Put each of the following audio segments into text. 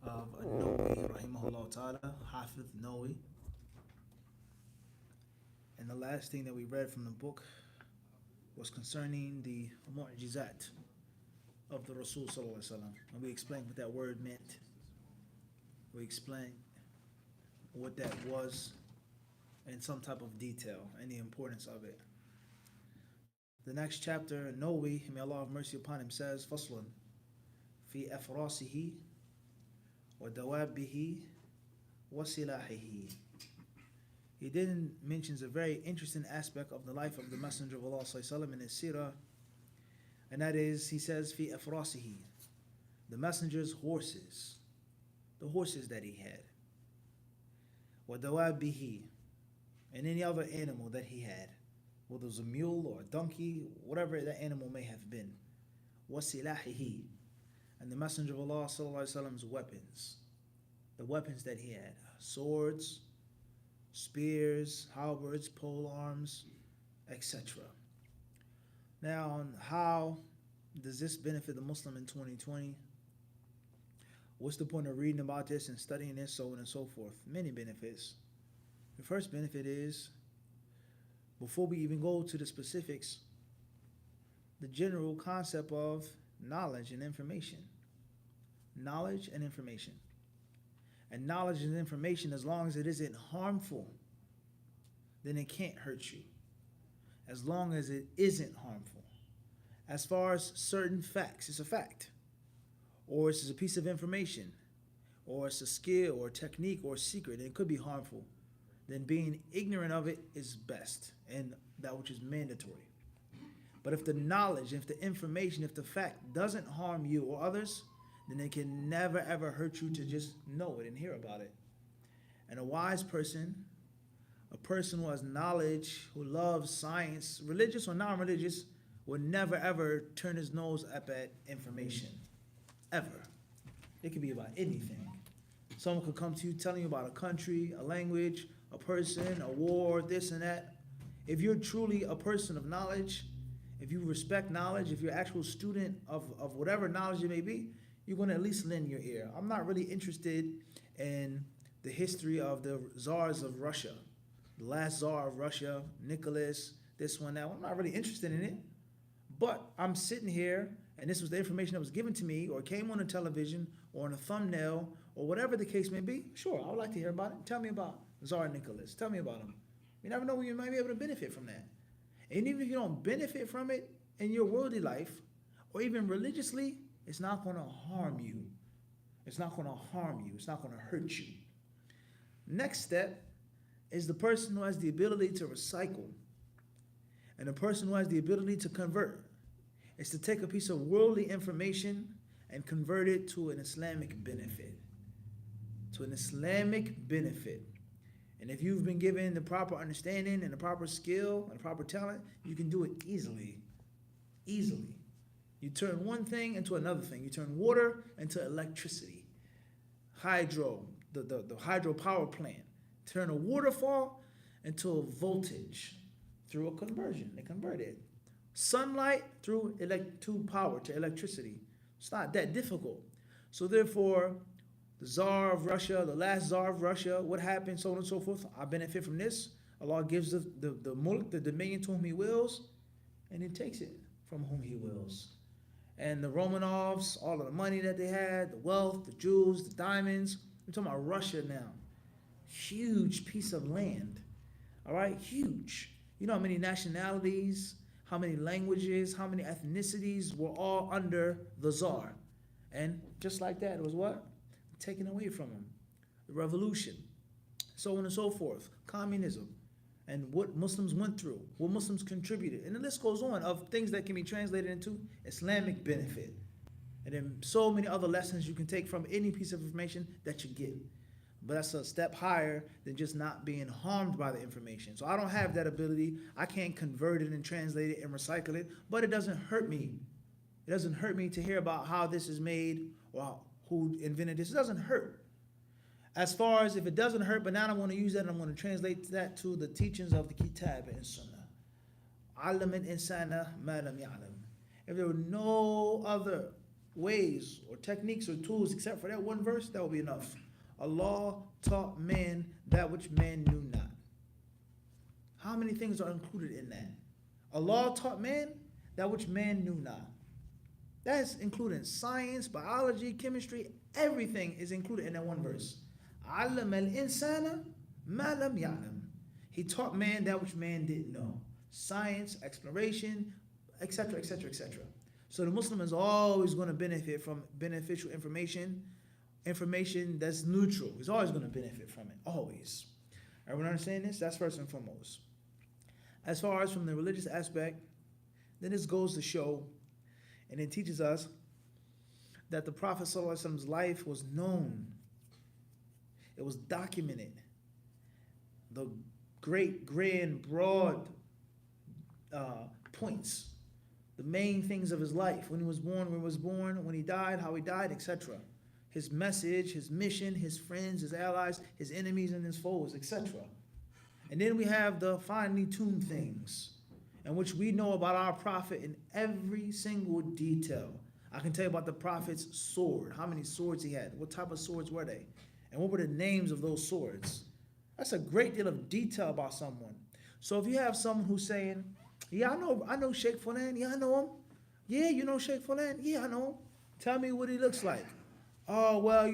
of Nawawi, rahimahullah ta'ala, Hafidh Nawawi. And the last thing that we read from the book was concerning the mu'jizat of the Rasul sallallahu alaihi wasallam. And we explained what that word meant. We explained what that was in some type of detail and the importance of it. The next chapter, Nawawi, may Allah have mercy upon him, says, Faslun fi afrasihi wa dawabihi wa silahihi. He then mentions a very interesting aspect of the life of the Messenger of Allah sallallahu alaihi wasallam in his seerah, and that is, he says, fi afrasihi, the Messenger's horses, the horses that he had, wa dawabihi, and any other animal that he had, whether it was a mule or a donkey, whatever that animal may have been, wa silahihi, and the Messenger of Allah sallallahu alaihi wasallam's weapons, the weapons that he had, swords, spears, halberds, pole arms, etc. Now, how does this benefit the Muslim in 2020? What's the point of reading about this and studying this, so on and so forth? Many benefits. The first benefit is, before we even go to the specifics, the general concept of knowledge and information. Knowledge and information. And knowledge and information, as long as it isn't harmful, then it can't hurt you. As long as it isn't harmful. As far as certain facts, it's a fact. Or it's a piece of information. Or it's a skill or technique or secret, and it could be harmful. Then being ignorant of it is best, and that which is mandatory. But if the knowledge, if the information, if the fact doesn't harm you or others, then it can never ever hurt you to just know it and hear about it. And a wise person, a person who has knowledge, who loves science, religious or non-religious, will never ever turn his nose up at information. Ever. It could be about anything. Someone could come to you telling you about a country, a language, a person, a war, this and that. If you're truly a person of knowledge, if you respect knowledge, if you're an actual student of whatever knowledge it may be, you're going to at least lend your ear. I'm not really interested in the history of the czars of Russia. The last czar of Russia, Nicholas, this one, that one. I'm not really interested in it. But I'm sitting here, and this was the information that was given to me, or came on the television, or on a thumbnail, or whatever the case may be. Sure, I would like to hear about it. Tell me about Tsar Nicholas. Tell me about him. You never know when you might be able to benefit from that. And even if you don't benefit from it in your worldly life, or even religiously, it's not going to harm you. It's not going to harm you. It's not going to hurt you. Next step is the person who has the ability to recycle, and the person who has the ability to convert. It's to take a piece of worldly information and convert it to an Islamic benefit. To an Islamic benefit. And if you've been given the proper understanding and the proper skill and the proper talent, you can do it easily. Easily. You turn one thing into another thing. You turn water into electricity. Hydro, the hydro power plant. Turn a waterfall into a voltage through a conversion. They convert it. Sunlight through power to electricity. It's not that difficult. So therefore, the Tsar of Russia, the last Tsar of Russia, what happened, so on and so forth, I benefit from this. Allah gives the mulk, the dominion to whom He wills, and He takes it from whom He wills. And the Romanovs, all of the money that they had, the wealth, the jewels, the diamonds. We're talking about Russia now. Huge piece of land. All right? Huge. You know how many nationalities, how many languages, how many ethnicities were all under the Tsar. And just like that, it was what? Taken away from them. The revolution. So on and so forth. Communism. And what Muslims went through, what Muslims contributed. And the list goes on of things that can be translated into Islamic benefit. And then so many other lessons you can take from any piece of information that you get. But that's a step higher than just not being harmed by the information. So I don't have that ability. I can't convert it and translate it and recycle it. But it doesn't hurt me. It doesn't hurt me to hear about how this is made or who invented this. It doesn't hurt. As far as if it doesn't hurt, but now I'm going to use that and I'm going to translate that to the teachings of the Kitab and Sunnah. Alam al-insana ma lam ya'lam. If there were no other ways or techniques or tools except for that one verse, that would be enough. Allah taught man that which man knew not. How many things are included in that? Allah taught man that which man knew not. That's including science, biology, chemistry, everything is included in that one verse. عَلَّمَ الْإِنسَانَ مَا لَمْ يَعْلَمْ. He taught man that which man didn't know. Science, exploration, etc., etc., etc. So the Muslim is always going to benefit from beneficial information that's neutral. He's always going to benefit from it, always. Everyone understand this? That's first and foremost. As far as from the religious aspect, then this goes to show, and it teaches us that the Prophet ﷺ's life was known. It was documented. The great, grand, broad points, the main things of his life, when he was born, where he was born, when he died, how he died, etc. His message, his mission, his friends, his allies, his enemies, and his foes, etc. And then we have the finely tuned things, in which we know about our prophet in every single detail. I can tell you about the prophet's sword, how many swords he had, what type of swords were they, and what were the names of those swords. That's a great deal of detail about someone. So if you have someone who's saying, yeah, I know Sheikh Fulan, yeah, I know him. Yeah, you know Sheikh Fulan? Yeah, I know him. Tell me what he looks like. Oh, well,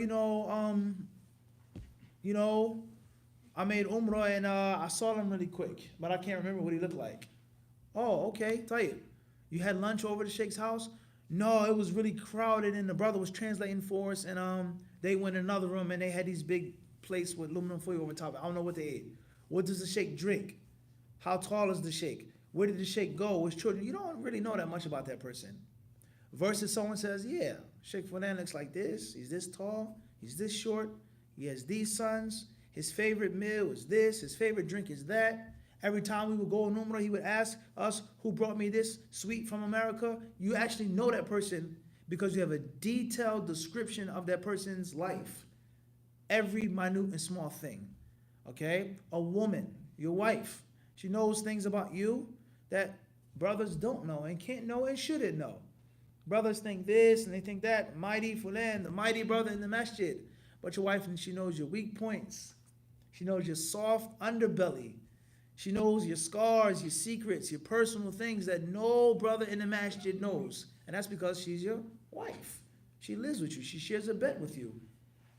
I made Umrah and I saw him really quick, but I can't remember what he looked like. Oh, okay, tell you. You had lunch over at Sheikh's house? No, it was really crowded and the brother was translating for us and they went in another room and they had these big plates with aluminum foil over top. I don't know what they ate. What does the Sheikh drink? How tall is the Sheikh? Where did the Sheikh go? His children? You don't really know that much about that person. Versus someone says, yeah, Sheikh Fulan looks like this. He's this tall. He's this short. He has these sons. His favorite meal is this. His favorite drink is that. Every time we would go on Umrah, he would ask us, who brought me this sweet from America? You actually know that person because you have a detailed description of that person's life. Every minute and small thing. Okay? A woman, your wife, she knows things about you that brothers don't know and can't know and shouldn't know. Brothers think this and they think that. Mighty Fulan, the mighty brother in the masjid. But your wife, she knows your weak points. She knows your soft underbelly. She knows your scars, your secrets, your personal things that no brother in the masjid knows. And that's because she's your wife. She lives with you. She shares a bed with you.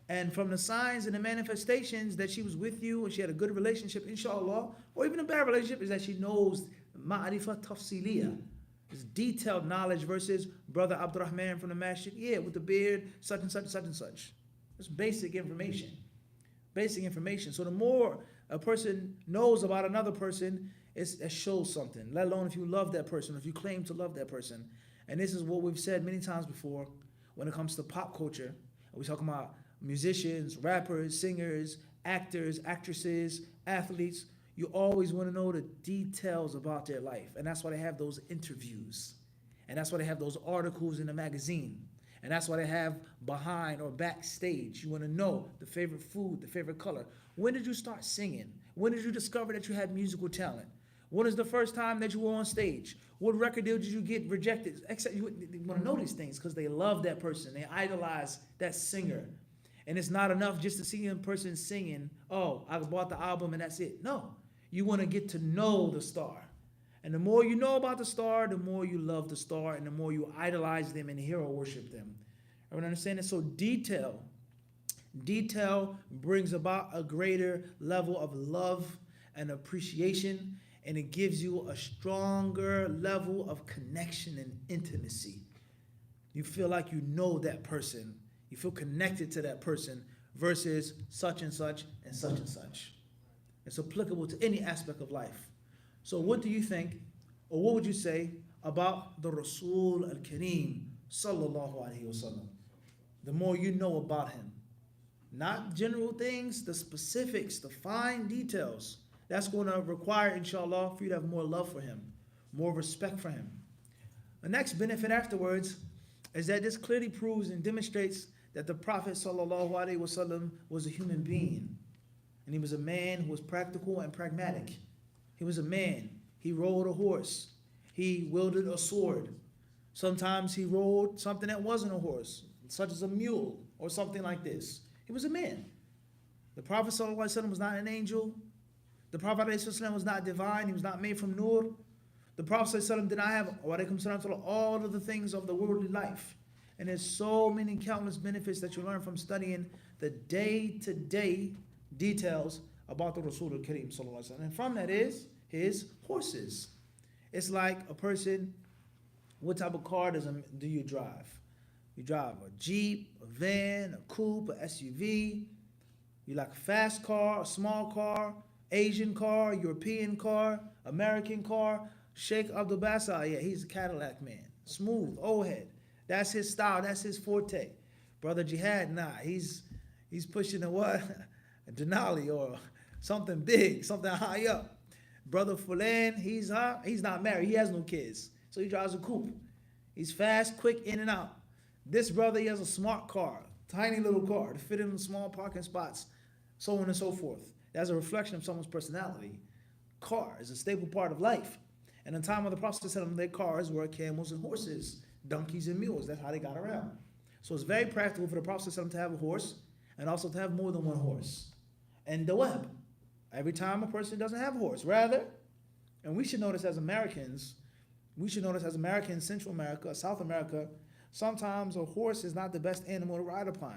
And from the signs and the manifestations that she was with you and she had a good relationship, inshallah, or even a bad relationship, is that she knows ma'arifah tafsiliyah. It's detailed knowledge versus brother Abdurrahman from the masjid, yeah, with the beard, such and such and such and such. It's basic information. Basic information. So the more a person knows about another person, it shows something, let alone if you love that person, if you claim to love that person. And this is what we've said many times before when it comes to pop culture. We're talking about musicians, rappers, singers, actors, actresses, athletes. You always want to know the details about their life. And that's why they have those interviews. And that's why they have those articles in the magazine. And that's why they have behind or backstage. You want to know the favorite food, the favorite color. When did you start singing? When did you discover that you had musical talent? When is the first time that you were on stage? What record deal did you get rejected? You want to know these things because they love that person. They idolize that singer. And it's not enough just to see a person singing, oh, I bought the album and that's it. No, you want to get to know the star. And the more you know about the star, the more you love the star and the more you idolize them and hero worship them. Everyone understand that? So detail brings about a greater level of love and appreciation, and it gives you a stronger level of connection and intimacy. You feel like you know that person. You feel connected to that person versus such and such and such and such. It's applicable to any aspect of life. So what do you think, or what would you say about the Rasul al-Kareem, sallallahu alayhi wa sallam? The more you know about him. Not general things, the specifics, the fine details. That's going to require, inshallah, for you to have more love for him, more respect for him. The next benefit afterwards is that this clearly proves and demonstrates that the Prophet sallallahu alaihi wasallam was a human being. And he was a man who was practical and pragmatic. He was a man. He rode a horse. He wielded a sword. Sometimes he rode something that wasn't a horse, such as a mule or something like this. He was a man. The Prophet ﷺ was not an angel. The Prophet ﷺ was not divine. He was not made from nur. The Prophet ﷺ did not have all of the things of the worldly life. And there's so many countless benefits that you learn from studying the day-to-day details about the Rasul al-Kareem ﷺ. And from that is his horses. It's like a person, what type of car do you drive? You drive a Jeep, a van, a coupe, a SUV. You like a fast car, a small car, Asian car, European car, American car. Sheikh Abdul Bassar, yeah, he's a Cadillac man. Smooth, old head. That's his style, that's his forte. Brother Jihad, nah, he's pushing a what? A Denali or something big, something high up. Brother Fulan, he's not married, he has no kids. So he drives a coupe. He's fast, quick, in and out. This brother, he has a smart car, tiny little car to fit in small parking spots, so on and so forth. That's a reflection of someone's personality. Car is a staple part of life. And in the time of the Prophet, their cars were camels and horses, donkeys and mules. That's how they got around. So it's very practical for the Prophet to have a horse and also to have more than one horse. And the web. Every time a person doesn't have a horse. Rather, and we should notice as Americans, Central America, South America, sometimes a horse is not the best animal to ride upon.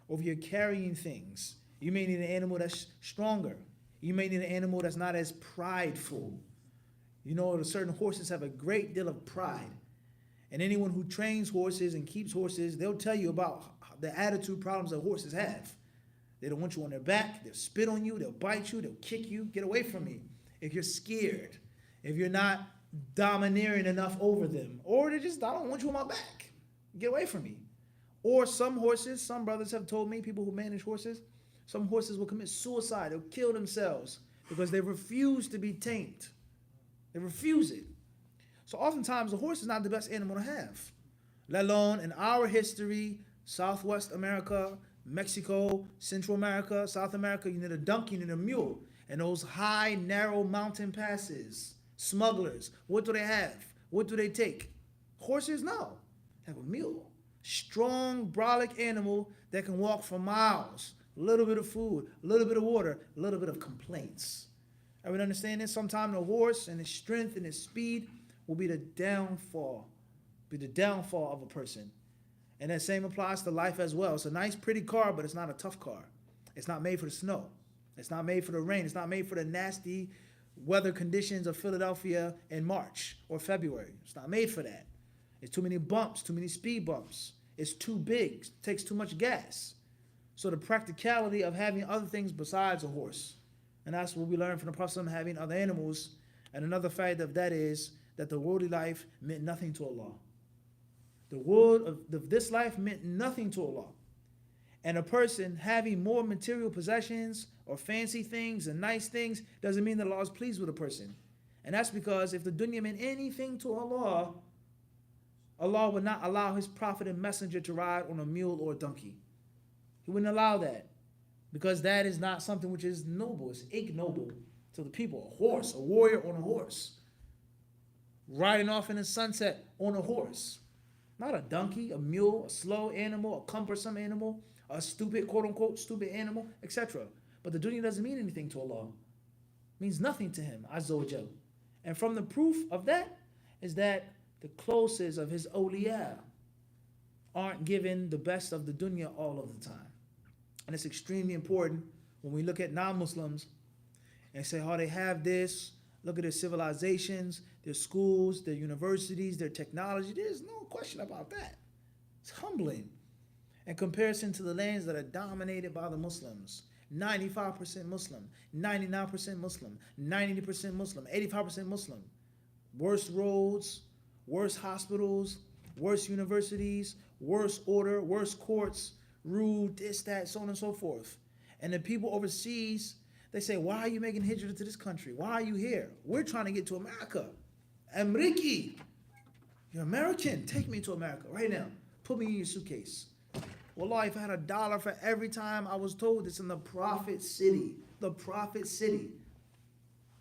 Or if you're carrying things, you may need an animal that's stronger. You may need an animal that's not as prideful. You know, certain horses have a great deal of pride. And anyone who trains horses and keeps horses, they'll tell you about the attitude problems that horses have. They don't want you on their back. They'll spit on you. They'll bite you. They'll kick you. Get away from me. If you're scared, if you're not domineering enough over them, or they just, I don't want you on my back. Get away from me. Or some horses, some brothers have told me, people who manage horses, some horses will commit suicide. They'll kill themselves because they refuse to be tamed. They refuse it. So oftentimes, a horse is not the best animal to have. Let alone in our history, Southwest America, Mexico, Central America, South America, you need a donkey, you need a mule. And those high, narrow mountain passes, smugglers, what do they have? What do they take? Horses? No. They have a mule. Strong, brolic animal that can walk for miles. A little bit of food, a little bit of water, a little bit of complaints. Everyone understand this? Sometimes the horse and his strength and his speed will be the downfall of a person. And that same applies to life as well. It's a nice, pretty car, but it's not a tough car. It's not made for the snow. It's not made for the rain. It's not made for the nasty weather conditions of Philadelphia in March or February. It's not made for that. It's too many bumps, too many speed bumps. It's too big. It takes too much gas. So the practicality of having other things besides a horse. And that's what we learn from the Prophet having other animals. And another fact of that is that the worldly life meant nothing to Allah. The world of this life meant nothing to Allah. And a person having more material possessions or fancy things and nice things doesn't mean that Allah is pleased with a person. And that's because if the dunya meant anything to Allah, Allah would not allow his prophet and messenger to ride on a mule or a donkey. He wouldn't allow that. Because that is not something which is noble. It's ignoble to the people. A horse, a warrior on a horse. Riding off in the sunset on a horse. Not a donkey, a mule, a slow animal, a cumbersome animal, a stupid, quote-unquote, stupid animal, etc. But the dunya doesn't mean anything to Allah. It means nothing to him, Azza wa Jal. And from the proof of that is that the closest of his awliya aren't given the best of the dunya all of the time. And it's extremely important when we look at non-Muslims and say, oh, they have this. Look at their civilizations, their schools, their universities, their technology. There's no question about that. It's humbling. In comparison to the lands that are dominated by the Muslims, 95% Muslim, 99% Muslim, 90% Muslim, 85% Muslim. Worse roads, worse hospitals, worse universities, worse order, worse courts, rude, this, that, so on and so forth. And the people overseas, they say, why are you making hijrah to this country? Why are you here? We're trying to get to America. Ameriki, you're American. Take me to America right now. Put me in your suitcase. Wallah, if I had $1 for every time I was told it's in the Prophet City. The Prophet City.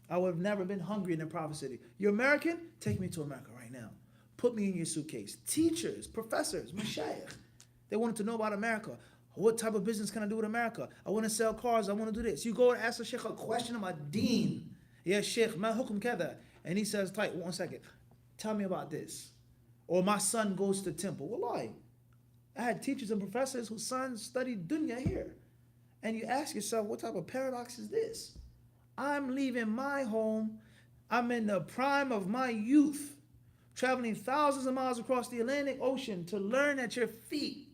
I would have never been hungry in the Prophet City. You're American? Take me to America right now. Put me in your suitcase. Teachers, professors, mashayikh. They wanted to know about America. What type of business can I do with America? I want to sell cars. I want to do this. You go and ask the sheikh a question about deen. Yeah, sheikh, ma hukum kada. And he says, "Tight, 1 second. Tell me about this." Or my son goes to temple. Wallahi. I had teachers and professors whose sons studied dunya here. And you ask yourself, what type of paradox is this? I'm leaving my home. I'm in the prime of my youth, traveling thousands of miles across the Atlantic Ocean to learn at your feet.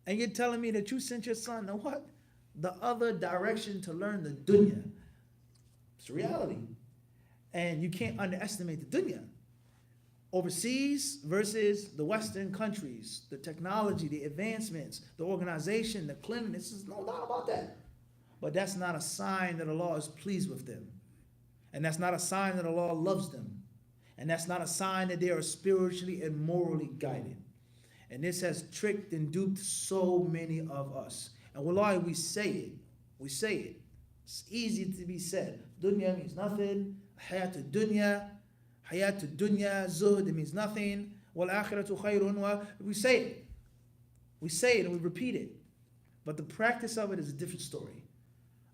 And you're telling me that you sent your son to what? The other direction to learn the dunya. It's reality. And you can't underestimate the dunya. Overseas versus the Western countries, the technology, the advancements, the organization, the cleanliness, there's no doubt about that. But that's not a sign that Allah is pleased with them. And that's not a sign that Allah loves them. And that's not a sign that they are spiritually and morally guided. And this has tricked and duped so many of us. And wallahi, we say it. We say it. It's easy to be said. Dunya means nothing. Hayat dunya. Hayat dunya, zuhd, it means nothing. Wal akhiratu khayrun. We say it. We say it and we repeat it. But the practice of it is a different story.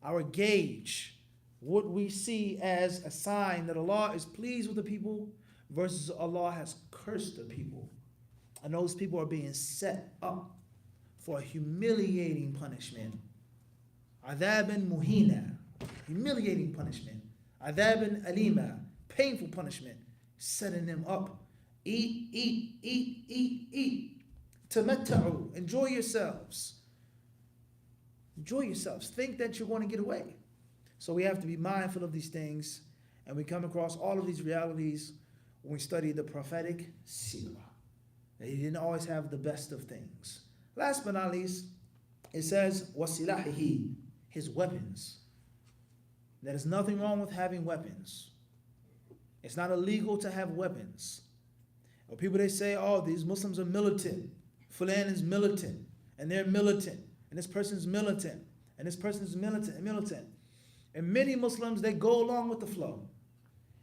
Our gauge, what we see as a sign that Allah is pleased with the people versus Allah has cursed the people. And those people are being set up for a humiliating punishment. Adhaban muhina, humiliating punishment. Adhaban alima, painful punishment. Setting them up. Eat, eat, eat, eat, eat. Tamatta'u, enjoy yourselves. Enjoy yourselves. Think that you're going to get away. So we have to be mindful of these things, and we come across all of these realities when we study the prophetic seerah. He didn't always have the best of things. Last but not least, it says, wasilahihi, his weapons. There is nothing wrong with having weapons. It's not illegal to have weapons. Or people, they say, oh, these Muslims are militant. Fulan is militant, and they're militant, and this person's militant, and this person's militant, and militant. And many Muslims, they go along with the flow.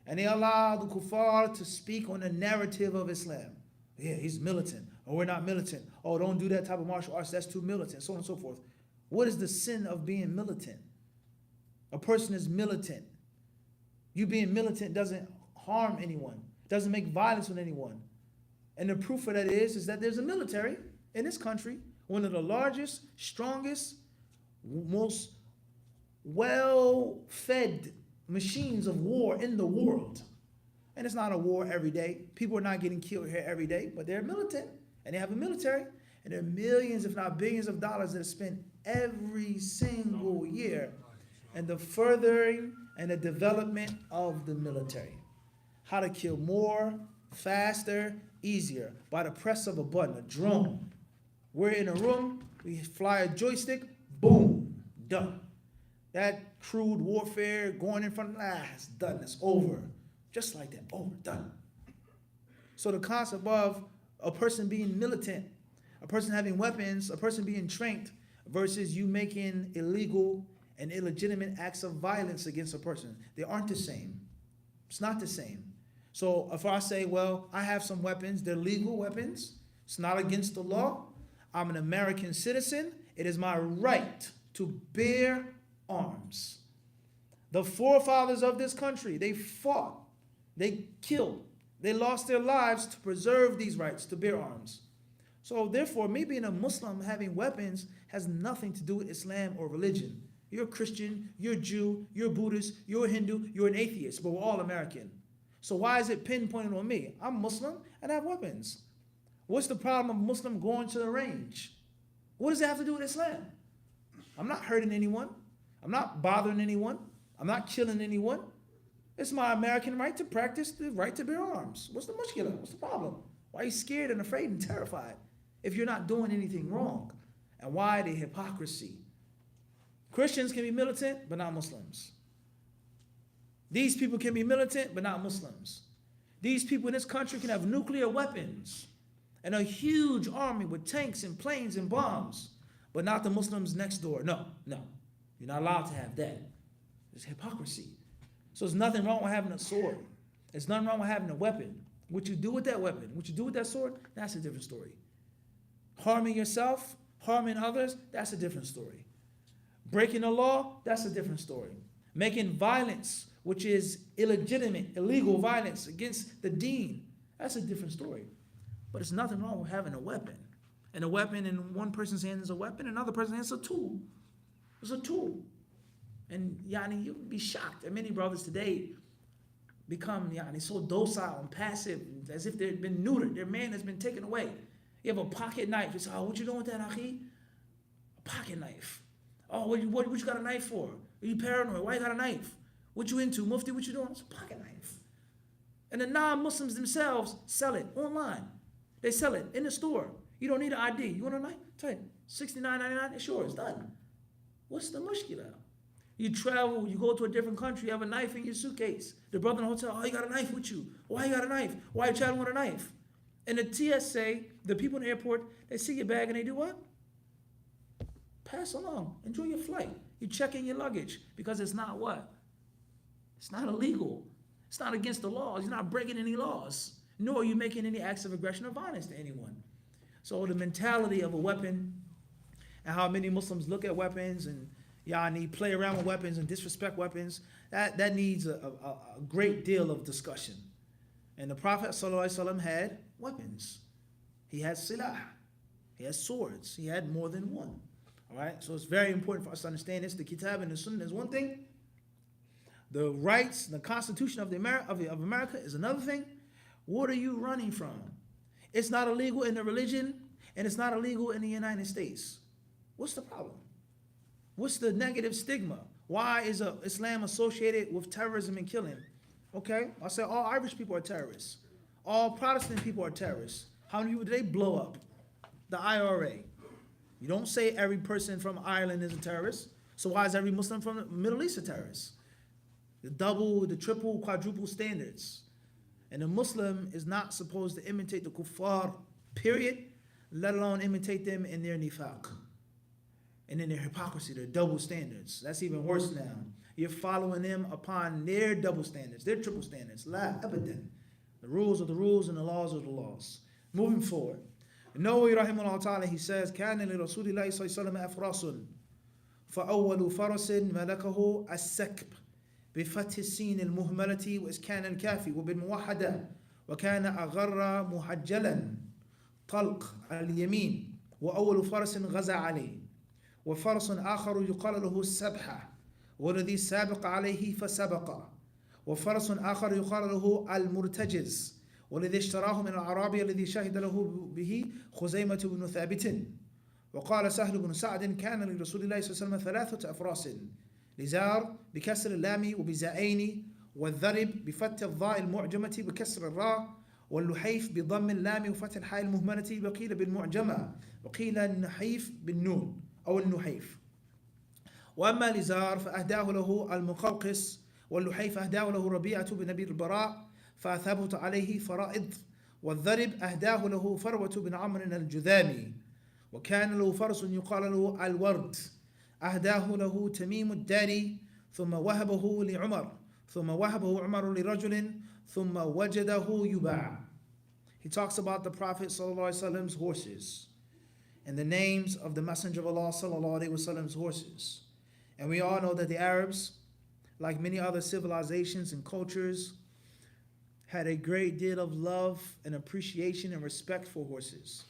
And they allow the kuffar to speak on the narrative of Islam. Yeah, he's militant. Or we're not militant. Oh, don't do that type of martial arts. That's too militant. So on and so forth. What is the sin of being militant? A person is militant. You being militant doesn't harm anyone. Doesn't make violence on anyone. And the proof of that is that there's a military in this country. One of the largest, strongest, most well-fed machines of war in the world. And it's not a war every day. People are not getting killed here every day, but they're militant, and they have a military, and there are millions, if not billions of dollars that are spent every single year in the furthering and the development of the military. How to kill more, faster, easier, by the press of a button, a drone. We're in a room, we fly a joystick, boom, done. That crude warfare going in front of, it's done, it's over. Just like that, over, done. So the concept of a person being militant, a person having weapons, a person being trained, versus you making illegal and illegitimate acts of violence against a person. They aren't the same. It's not the same. So if I say, well, I have some weapons, they're legal weapons, it's not against the law, I'm an American citizen, it is my right to bear arms. The forefathers of this country, they fought, they killed, they lost their lives to preserve these rights to bear arms. So therefore, me being a Muslim having weapons has nothing to do with Islam or religion. You're a Christian, you're a Jew, you're a Buddhist, you're a Hindu, you're an atheist, but we're all American. So why is it pinpointed on me? I'm Muslim and I have weapons. What's the problem of a Muslim going to the range? What does it have to do with Islam? I'm not hurting anyone. I'm not bothering anyone. I'm not killing anyone. It's my American right to practice the right to bear arms. What's the mushkila? What's the problem? Why are you scared and afraid and terrified if you're not doing anything wrong? And why the hypocrisy? Christians can be militant, but not Muslims. These people can be militant, but not Muslims. These people in this country can have nuclear weapons and a huge army with tanks and planes and bombs, but not the Muslims next door. No. You're not allowed to have that. It's hypocrisy. So there's nothing wrong with having a sword. There's nothing wrong with having a weapon. What you do with that weapon, what you do with that sword, that's a different story. Harming yourself, harming others, that's a different story. Breaking the law, that's a different story. Making violence, which is illegitimate, illegal violence against the deen, that's a different story. But there's nothing wrong with having a weapon. And a weapon in one person's hand is a weapon, another person's hand is a tool. It's a tool. And you'd be shocked that many brothers today become so docile and passive, as if they've been neutered. Their man has been taken away. You have a pocket knife. You say, oh, what you doing with that, Akhi? A pocket knife. Oh, what you got a knife for? Are you paranoid? Why you got a knife? What you into? Mufti, what you doing? It's a pocket knife. And the non-Muslims themselves sell it online. They sell it in the store. You don't need an ID. You want a knife? Tell you, $69.99, it's yours, done. What's the mushkila? You travel, you go to a different country, you have a knife in your suitcase. The brother in the hotel, oh, you got a knife with you. Why you got a knife? Why you traveling with a knife? And the TSA, the people in the airport, they see your bag and they do what? Pass along. Enjoy your flight. You check in your luggage because it's not what? It's not illegal. It's not against the laws. You're not breaking any laws. Nor are you making any acts of aggression or violence to anyone. So the mentality of a weapon and how many Muslims look at weapons and play around with weapons and disrespect weapons, that needs a great deal of discussion. And the Prophet ﷺ had weapons. He had silah. He had swords. He had more than one. All right? So it's very important for us to understand this. The Kitab and the Sunnah is one thing. The rights, the Constitution of America is another thing. What are you running from? It's not illegal in the religion, and it's not illegal in the United States. What's the problem? What's the negative stigma? Why is Islam associated with terrorism and killing? Okay, I say all Irish people are terrorists. All Protestant people are terrorists. How many people do they blow up? The IRA. You don't say every person from Ireland is a terrorist. So why is every Muslim from the Middle East a terrorist? The double, the triple, quadruple standards. And a Muslim is not supposed to imitate the kuffar, period, let alone imitate them in their nifaq. And in their hypocrisy, their double standards. That's even worse now. You're following them upon their double standards, their triple standards. La abadan. The rules are the rules and the laws are the laws. Moving forward. Nawawi rahimahullah ta'ala, he says, كان لرسول الله صلى الله عليه وسلم أفراس فأول فرس ملكه السكب بفتح السين المهملة وإسكان الكافي وبالموحدة وكان أغر محجلا طلق اليمين وأول فرس غزا عليه وفرس آخر يقال له السبحة والذي سابق عليه فسبق وفرس آخر يقال له المرتجز والذي اشتراه من الأعرابي الذي شهد له به خزيمة بن ثابت وقال سهل بن سعد كان لرسول الله صلى الله عليه وسلم 3 أفراس لزار بكسر اللام وبزائين والذرب بفتح الضاء المعجمة بكسر الراء واللحيف بضم اللام وفتح الحاء المهملة وقيل بالمعجمة وقيل النحيف بالنون أو النحيف. وأما لزار فأهداه له المقوقس واللحيف أهداه له ربيعة بن أبي البراء فأثبت عليه فرائض والذرب أهداه له فروة بن عمرو الجذامي وكان له فرس يقال له الورد أهداه له تميم الداري ثم وهبه لعمر ثم وهبه عمر لرجل ثم وجده يباع. He talks about the Prophet ﷺ's horses and the names of the Messenger of Allah ﷺ's horses. And we all know that the Arabs, like many other civilizations and cultures, had a great deal of love and appreciation and respect for horses.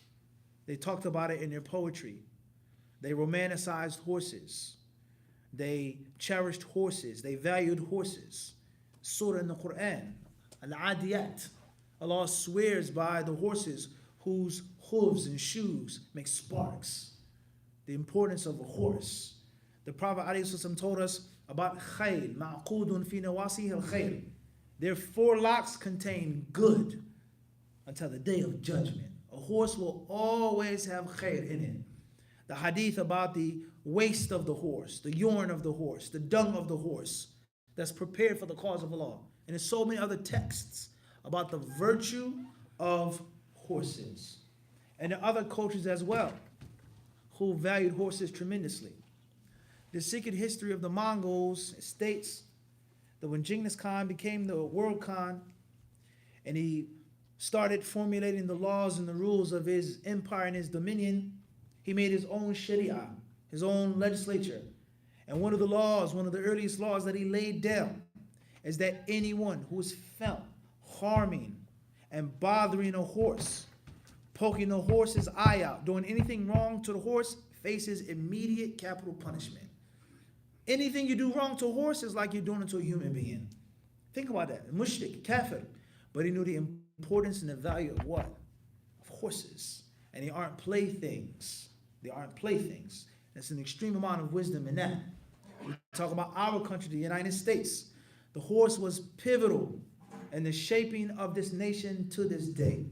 They talked about it in their poetry. They romanticized horses. They cherished horses. They valued horses. Surah in the Quran, Al-Adiyat. Allah swears by the horses whose hooves and shoes make sparks. The importance of a horse. The Prophet ﷺ told us about khayl, ma'qudun fi nawasihi al-khayl. Their 4 locks contain good until the day of judgment. A horse will always have khayr in it. The hadith about the waste of the horse, the urine of the horse, the dung of the horse that's prepared for the cause of Allah. And there's so many other texts about the virtue of horses. And the other cultures as well who valued horses tremendously. The secret history of the Mongols states that when Genghis Khan became the world Khan and he started formulating the laws and the rules of his empire and his dominion, he made his own sharia, his own legislature. And one of the laws, one of the earliest laws that he laid down is that anyone who is found harming and bothering a horse, poking the horse's eye out, doing anything wrong to the horse, faces immediate capital punishment. Anything you do wrong to a horse is like you're doing it to a human being. Think about that. Mushrik, kafir. But he knew the importance and the value of what? Of horses. And they aren't playthings. They aren't playthings. There's an extreme amount of wisdom in that. We talk about our country, the United States. The horse was pivotal in the shaping of this nation to this day.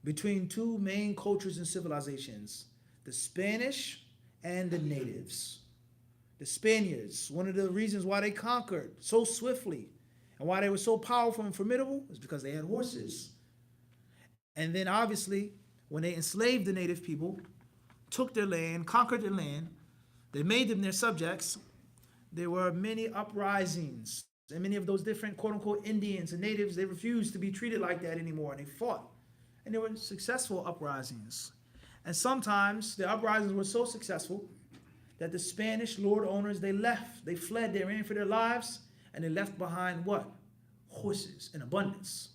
Between two main cultures and civilizations, the Spanish and the natives. The Spaniards, one of the reasons why they conquered so swiftly and why they were so powerful and formidable is because they had horses. And then obviously, when they enslaved the native people, took their land, conquered their land, they made them their subjects, there were many uprisings. And many of those different quote-unquote Indians and natives, they refused to be treated like that anymore, and they fought. And there were successful uprisings. And sometimes the uprisings were so successful that the Spanish lord owners, they left. They fled, they ran for their lives, and they left behind what? Horses in abundance.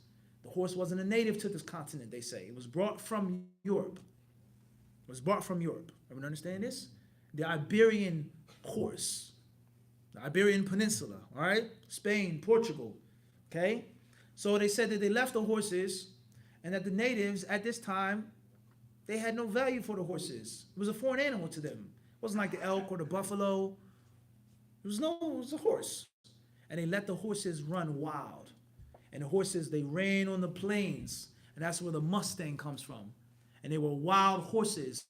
The horse wasn't a native to this continent, they say. It was brought from Europe. It was brought from Europe. Everyone understand this? The Iberian horse. The Iberian Peninsula, all right? Spain, Portugal, okay? So they said that they left the horses and that the natives at this time, they had no value for the horses. It was a foreign animal to them. It wasn't like the elk or the buffalo. It was a horse. And they let the horses run wild. And the horses, they ran on the plains. And that's where the Mustang comes from. And they were wild horses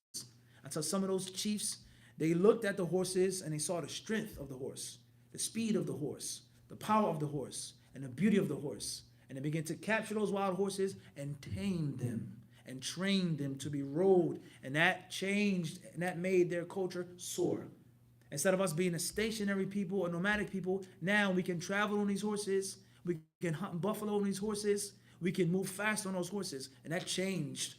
until some of those chiefs, they looked at the horses and they saw the strength of the horse, the speed of the horse, the power of the horse, and the beauty of the horse. And they began to capture those wild horses and tame them and train them to be rode. And that changed and that made their culture soar. Instead of us being a stationary people, a nomadic people, now we can travel on these horses. We can hunt buffalo on these horses. We can move fast on those horses. And that changed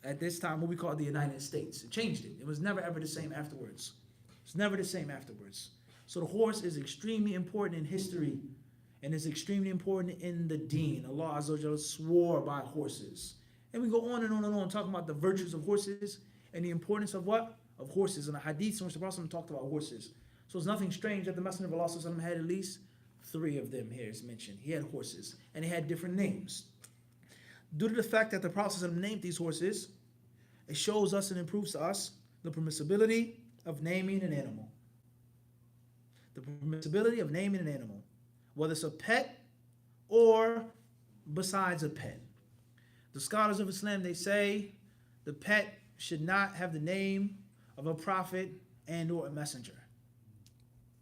at this time, what we call the United States. It changed it. It was never ever the same afterwards. It's never the same afterwards. So the horse is extremely important in history and is extremely important in the deen. Allah Azza wa Jalla swore by horses. And we go on and on and on talking about the virtues of horses and the importance of what? Of horses. And the hadiths in which the Prophet talked about horses. So it's nothing strange that the Messenger of Allah Sallallahu Alaihi Wasallam had at least 3 of them here is mentioned. He had horses and they had different names. Due to the fact that the Prophet ﷺ named these horses, it shows us and improves to us the permissibility of naming an animal. The permissibility of naming an animal, whether it's a pet or besides a pet. The scholars of Islam, they say the pet should not have the name of a prophet and or a messenger.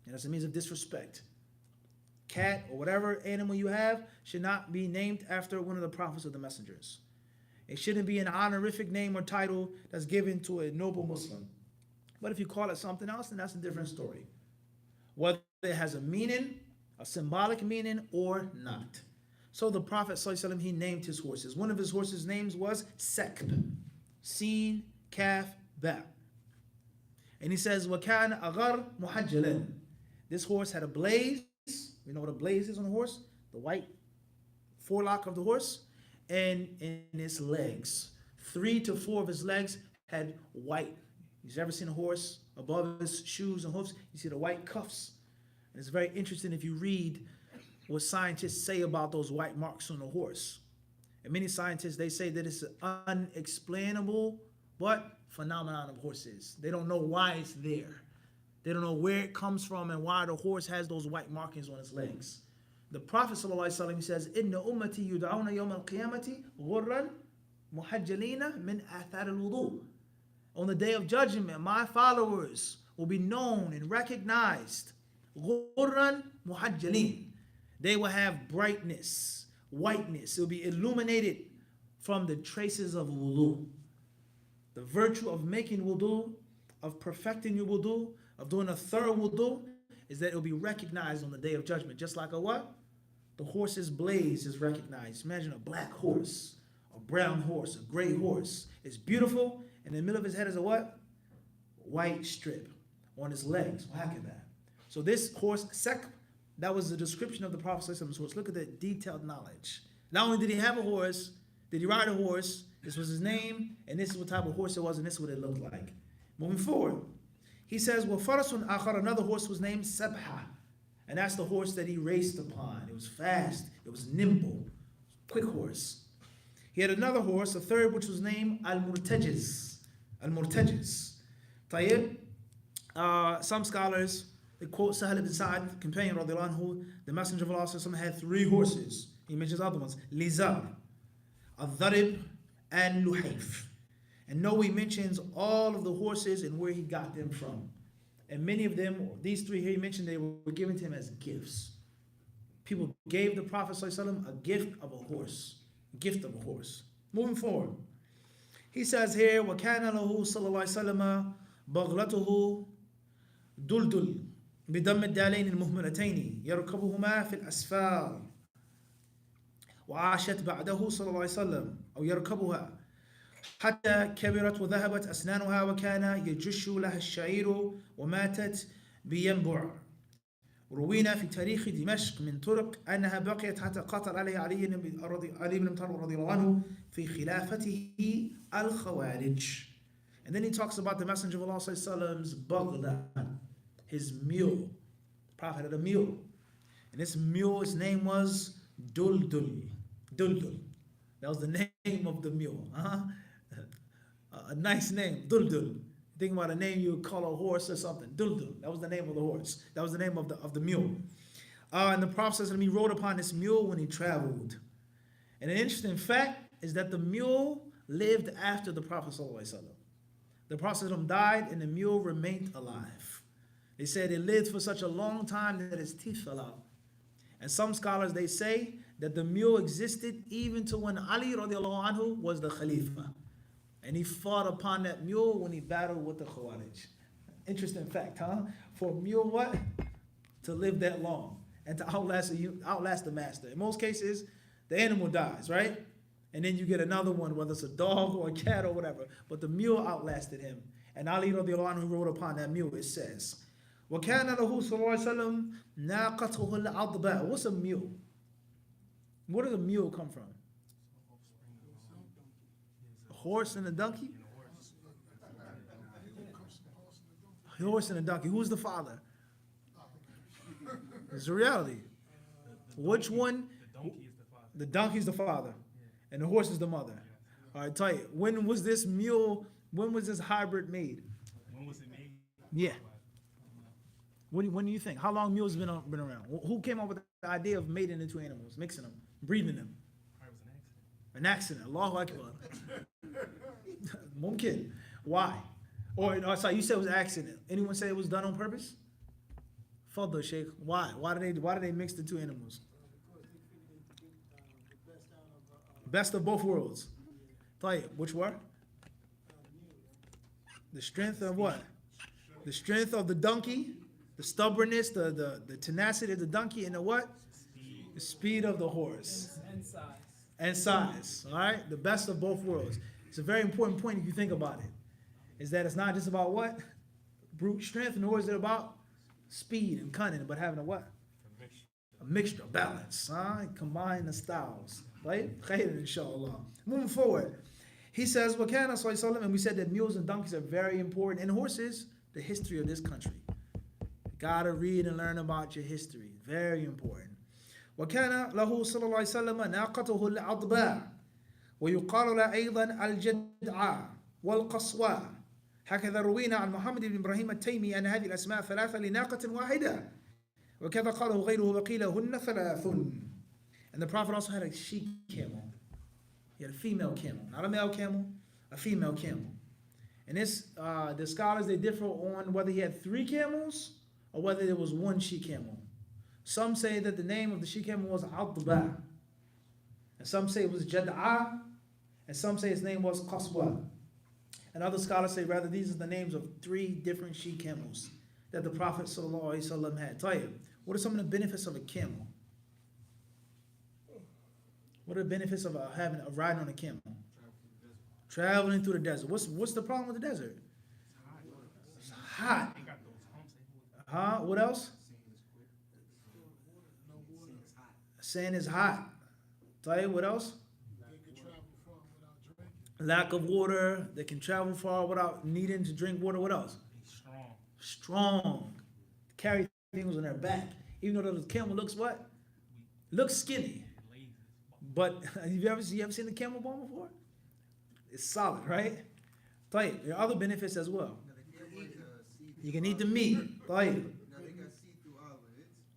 And that's a means of disrespect. Cat or whatever animal you have should not be named after one of the prophets or the messengers. It shouldn't be an honorific name or title that's given to a noble Muslim. But if you call it something else, then that's a different story. Whether it has a meaning, a symbolic meaning, or not. So the Prophet ﷺ, he named his horses. One of his horses' names was Sekb. Sin, Kaf, Ba. And he says, وَكَانَ أَغَرْ مُحَجَّلًا. This horse had a blaze. We know what a blaze is on a horse? The white forelock of the horse. And in his legs. 3 to 4 of his legs had white. You've ever seen a horse above his shoes and hoofs? You see the white cuffs. And it's very interesting if you read what scientists say about those white marks on the horse. And many scientists, they say that it's an unexplainable phenomenon of horses. They don't know why it's there. They don't know where it comes from and why the horse has those white markings on its legs. The Prophet ﷺ says, "Inna ummati yud'awna yawm al-qiyamati ghurran muhajjalina min athar al-wudu." On the day of judgment, my followers will be known and recognized. Ghurran muhajjalin. They will have brightness, whiteness. It will be illuminated from the traces of wudu. The virtue of making wudu, of perfecting your wudu, of doing a thorough wudu, is that it will be recognized on the day of judgment. Just like a what? the horse's blaze is recognized. Imagine a black horse, a brown horse, a gray horse. It's beautiful, and in the middle of his head is a what? White strip on his legs. So this horse, that was the description of the Prophet's horse. Look at the detailed knowledge. Not only did he have a horse, did he ride a horse, this was his name, and this is what type of horse it was, and this is what it looked like. Moving forward, he says, وَفَرَسٌ آخَرَ, another horse was named Sabha. And that's the horse that he raced upon. It was fast, it was nimble, quick horse. He had another horse, a third, which was named Al-Murtajiz. Al-Murtajiz. Tayyib, some scholars, they quote Sahal ibn Sa'ad, the companion, radiallahu anhu, the Messenger of Allah had 3 horses. He mentions other ones, Lizar, Al-Dharib, and Luhayf. And Nawawi mentions all of the horses and where he got them from. And many of them, these 3 here he mentioned, they were given to him as gifts. People gave the Prophet ﷺ a gift of a horse. Moving forward. He says here, وَكَانَ لَهُ صَلَّى اللَّهُ عَلَيْهِ وَسَلَّمَ بَغْلَتُهُ دُلْدُلْ بِضَمِّ الدَّالَيْنِ الْمُهْمَلَتَيْنِ يَرْكَبُهُمَا فِي الْأَسْفَارِ وعاشت بعده صلى الله عليه وسلم أو يركبها حتى كبرت وذهبت أسنانها وكان يجش لها الشعير وماتت بينبع. روينا في تاريخ دمشق من طرق أنها بقيت حتى قاتل عليها علي بن أبي طالب رضي الله عنه في خلافته الخوارج. And then he talks about the Messenger of Allah صلى الله عليه وسلم's baghla, his mule. The Prophet had a mule, and this mule, his name was Duldul. Duldul. That was the name of the mule. A nice name, Duldul. Think about a name you would call a horse or something. Duldul. That was the name of the horse. That was the name of the mule. And the Prophet says he rode upon this mule when he traveled. And an interesting fact is that the mule lived after the Prophet ﷺ. The Prophet ﷺ died and the mule remained alive. They said it lived for such a long time that its teeth fell out. And some scholars, they say that the mule existed even to when Ali radiallahu anhu was the Khalifa. And he fought upon that mule when he battled with the Khawarij. Interesting fact, huh? For a mule, what? To live that long and to outlast the master. In most cases, the animal dies, right? And then you get another one, whether it's a dog or a cat or whatever. But the mule outlasted him. And Ali radiallahu anhu rode upon that mule, it says. وَكَانَ لَهُ صَلَّى اللَّهُ عَلَيْهِ وَسَلَّمَ نَاقَتُهُ الْعَضْبَاءُ. What's a mule? Where does a mule come from? A horse and a donkey? A horse and a donkey. Who's the father? It's a reality. Which one? The donkey is the father. And the horse is the mother. All right, tell you. When was this hybrid made? When was it made? Yeah. When do you think? How long mules been around? Who came up with the idea of mating into animals, mixing them, breeding them? It was an accident. An accident. Allahu Akbar. Mumkin. Why? Or sorry, you said it was an accident. Anyone say it was done on purpose? Fadl Sheikh. Why? Why did they mix the 2 animals? Best of both worlds. Tayyib, which were? The strength of what? The strength of the donkey, the stubbornness, the tenacity of the donkey, and the what? The speed of the horse. And size. All right? The best of both worlds. It's a very important point if you think about it. Is that it's not just about what? Brute strength, nor is it about speed and cunning, but having a what? A mixture, balance. Combine the styles. Right? Khayr, inshallah. Moving forward. He says, وَكَانَ صَلَّى اللَّهُ عَلَيْهِ وَسَلَّمَ, and we said that mules and donkeys are very important. And horses, the history of this country. You gotta read and learn about your history. Very important. وَكَانَ لَهُ صَلَّى اللَّهُ عَلَيْهِ وَسَلَّمَ نَاقَتُهُ الْعَضْبَاءُ وَيُقَالُ لَهَا أَيْضًا الْجَدْعَاءُ وَالْقَصْوَاءُ. هكذا روينا عن محمد بن إبراهيم التيمي أن هذه الأسماء 3 لناقة واحدة وكذا قاله غيره وقيل هن 3. And the Prophet also had a she camel. He had a female camel, not a male camel, a female camel. And this, the scholars, they differ on whether he had 3 camels or whether there was 1 she camel. Some say that the name of the she camel was Adba, and some say it was Jad'a, and some say his name was Qaswa. And other scholars say rather these are the names of 3 different she camels that the Prophet ﷺ had. Tayyib, what are some of the benefits of a camel? What are the benefits of riding on a camel? Traveling through the desert. What's the problem with the desert? It's hot. They got those humps. Huh? What else? Sand is hot. Tell you what else? Lack of water. They can travel far without needing to drink water. What else? Strong. Strong. Carry things on their back. Even though the camel looks what? Looks skinny. Lazy. But have you ever seen the camel bone before? It's solid, right? Tell you, there are other benefits as well. You can eat the meat. Tell you.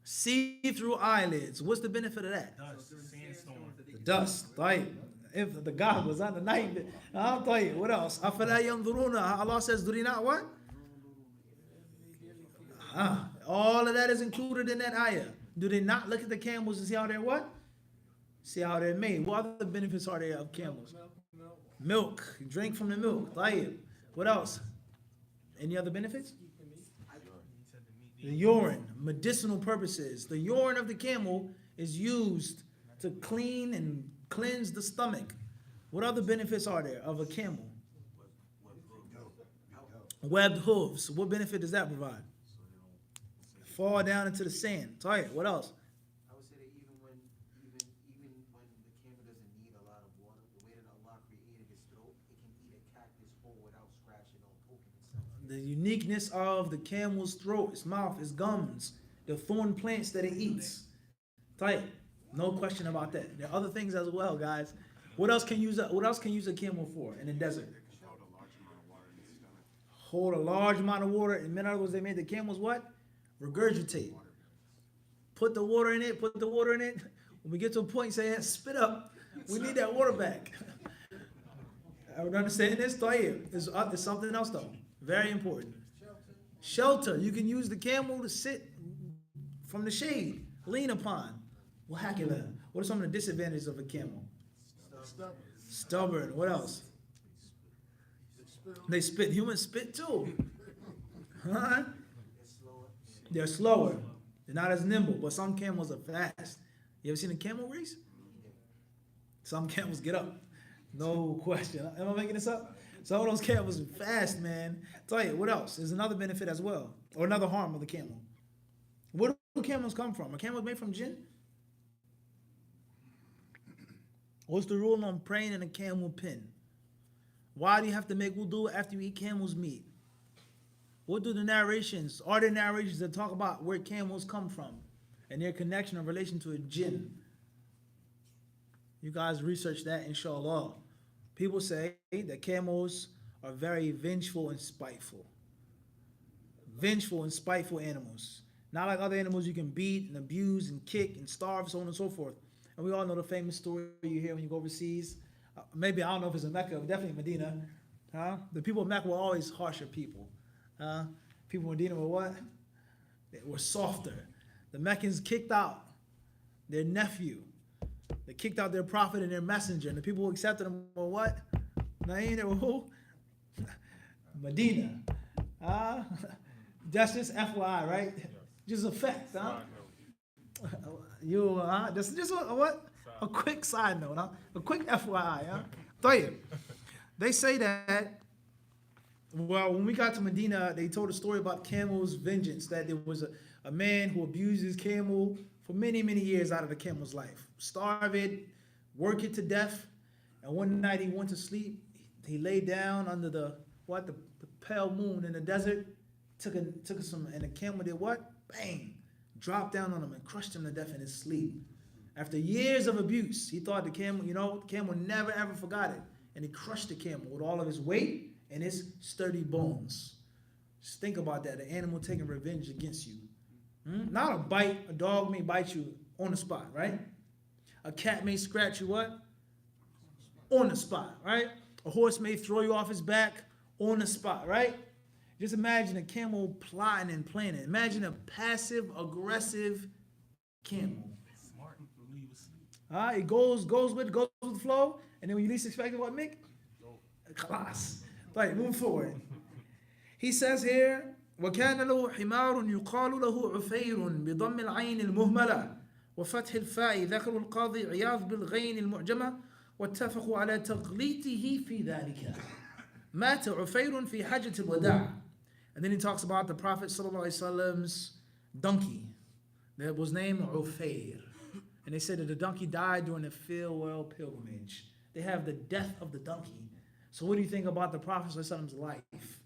See-through eyelids. What's the benefit of that? Dust. Sandstorm. The dust. Right. If the God was on the night, I'll tell you. What else? أَفَلَا يَنْظُرُونَ. Allah says, do they not what? All of that is included in that ayah. Do they not look at the camels and see how they're what? See how they're made. What other benefits are there of camels? Milk. You drink from the milk. Tayyib. What else? Any other benefits? The urine, medicinal purposes. The urine of the camel is used to clean and cleanse the stomach. What other benefits are there of a camel? Webbed hooves. What benefit does that provide? Fall down into the sand. Sorry, what else? I would say that even when the camel doesn't need a lot of water, the way that Allah created his throat, it can eat a cactus whole without scratching or poking itself. The uniqueness of the camel's throat, its mouth, its gums, the thorn plants that it eats. Tight. No question about that. There are other things as well, guys. What else can use a camel for in the desert? Hold a large amount of water. In other words, they made the camels what? Regurgitate. Put the water in it. Put the water in it. When we get to a point, say, spit up. We need that water back. I would understand this. It's something else though. Very important. Shelter. You can use the camel to sit from the shade, lean upon. What are some of the disadvantages of a camel? Stubborn. What else? They spit. Humans spit too. Huh? They're slower. They're not as nimble, but some camels are fast. You ever seen a camel race? Some camels get up. No question. Am I making this up? Some of those camels are fast, man. Tell you, what else? There's another benefit as well, or another harm of the camel. Where do camels come from? Are camels made from jinn? What's the rule on praying in a camel pen? Why do you have to make wudu after you eat camel's meat? What do the narrations, are there narrations that talk about where camels come from and their connection or relation to a jinn? You guys research that, inshallah. People say that camels are very vengeful and spiteful. Vengeful and spiteful animals. Not like other animals you can beat and abuse and kick and starve, so on and so forth. And we all know the famous story you hear when you go overseas. Maybe, I don't know if it's in Mecca, definitely Medina. The people of Mecca were always harsher people. People in Medina were what? They were softer. The Meccans kicked out their nephew. They kicked out their prophet and their messenger. And the people who accepted them were what? Naeem, they were who? Medina. That's just FYI, right? Just a fact, huh? Just what? A quick side note, huh? A quick FYI, huh? Tell you. They say that, well, when we got to Medina, they told a story about camel's vengeance, that there was a man who abused his camel for many, many years out of the camel's life. Starve it, work it to death, and one night he went to sleep. He lay down under the pale moon in the desert, took some, and the camel did what? Bang! Dropped down on him and crushed him to death in his sleep. After years of abuse, he thought the camel never ever forgot it. And he crushed the camel with all of his weight and his sturdy bones. Just think about that, the animal taking revenge against you. Not a bite. A dog may bite you on the spot, right? A cat may scratch you what? On the spot, right? A horse may throw you off his back on the spot, right? Just imagine a camel plotting and planning. Imagine a passive, aggressive camel. Smart. Knew you was It goes with the flow, and then when you least expect it, what, Mick? Class. Right, moving forward. He says here, وَكَانَ لَهُ حِمَارٌ يُقَالُ لَهُ عُفَيْرٌ بِضَمِّ الْعَيْنِ الْمُهْمَلَةِ وفتح الفاء ذكر القاضي عياض بالغين المعجمة واتفقوا على تغليطه في ذلك. مات عفير في حجة الوداع. And then he talks about the Prophet ﷺ's donkey that was named Ufair. And they said that the donkey died during the farewell pilgrimage. They have the death of the donkey. So what do you think about the Prophet ﷺ's life?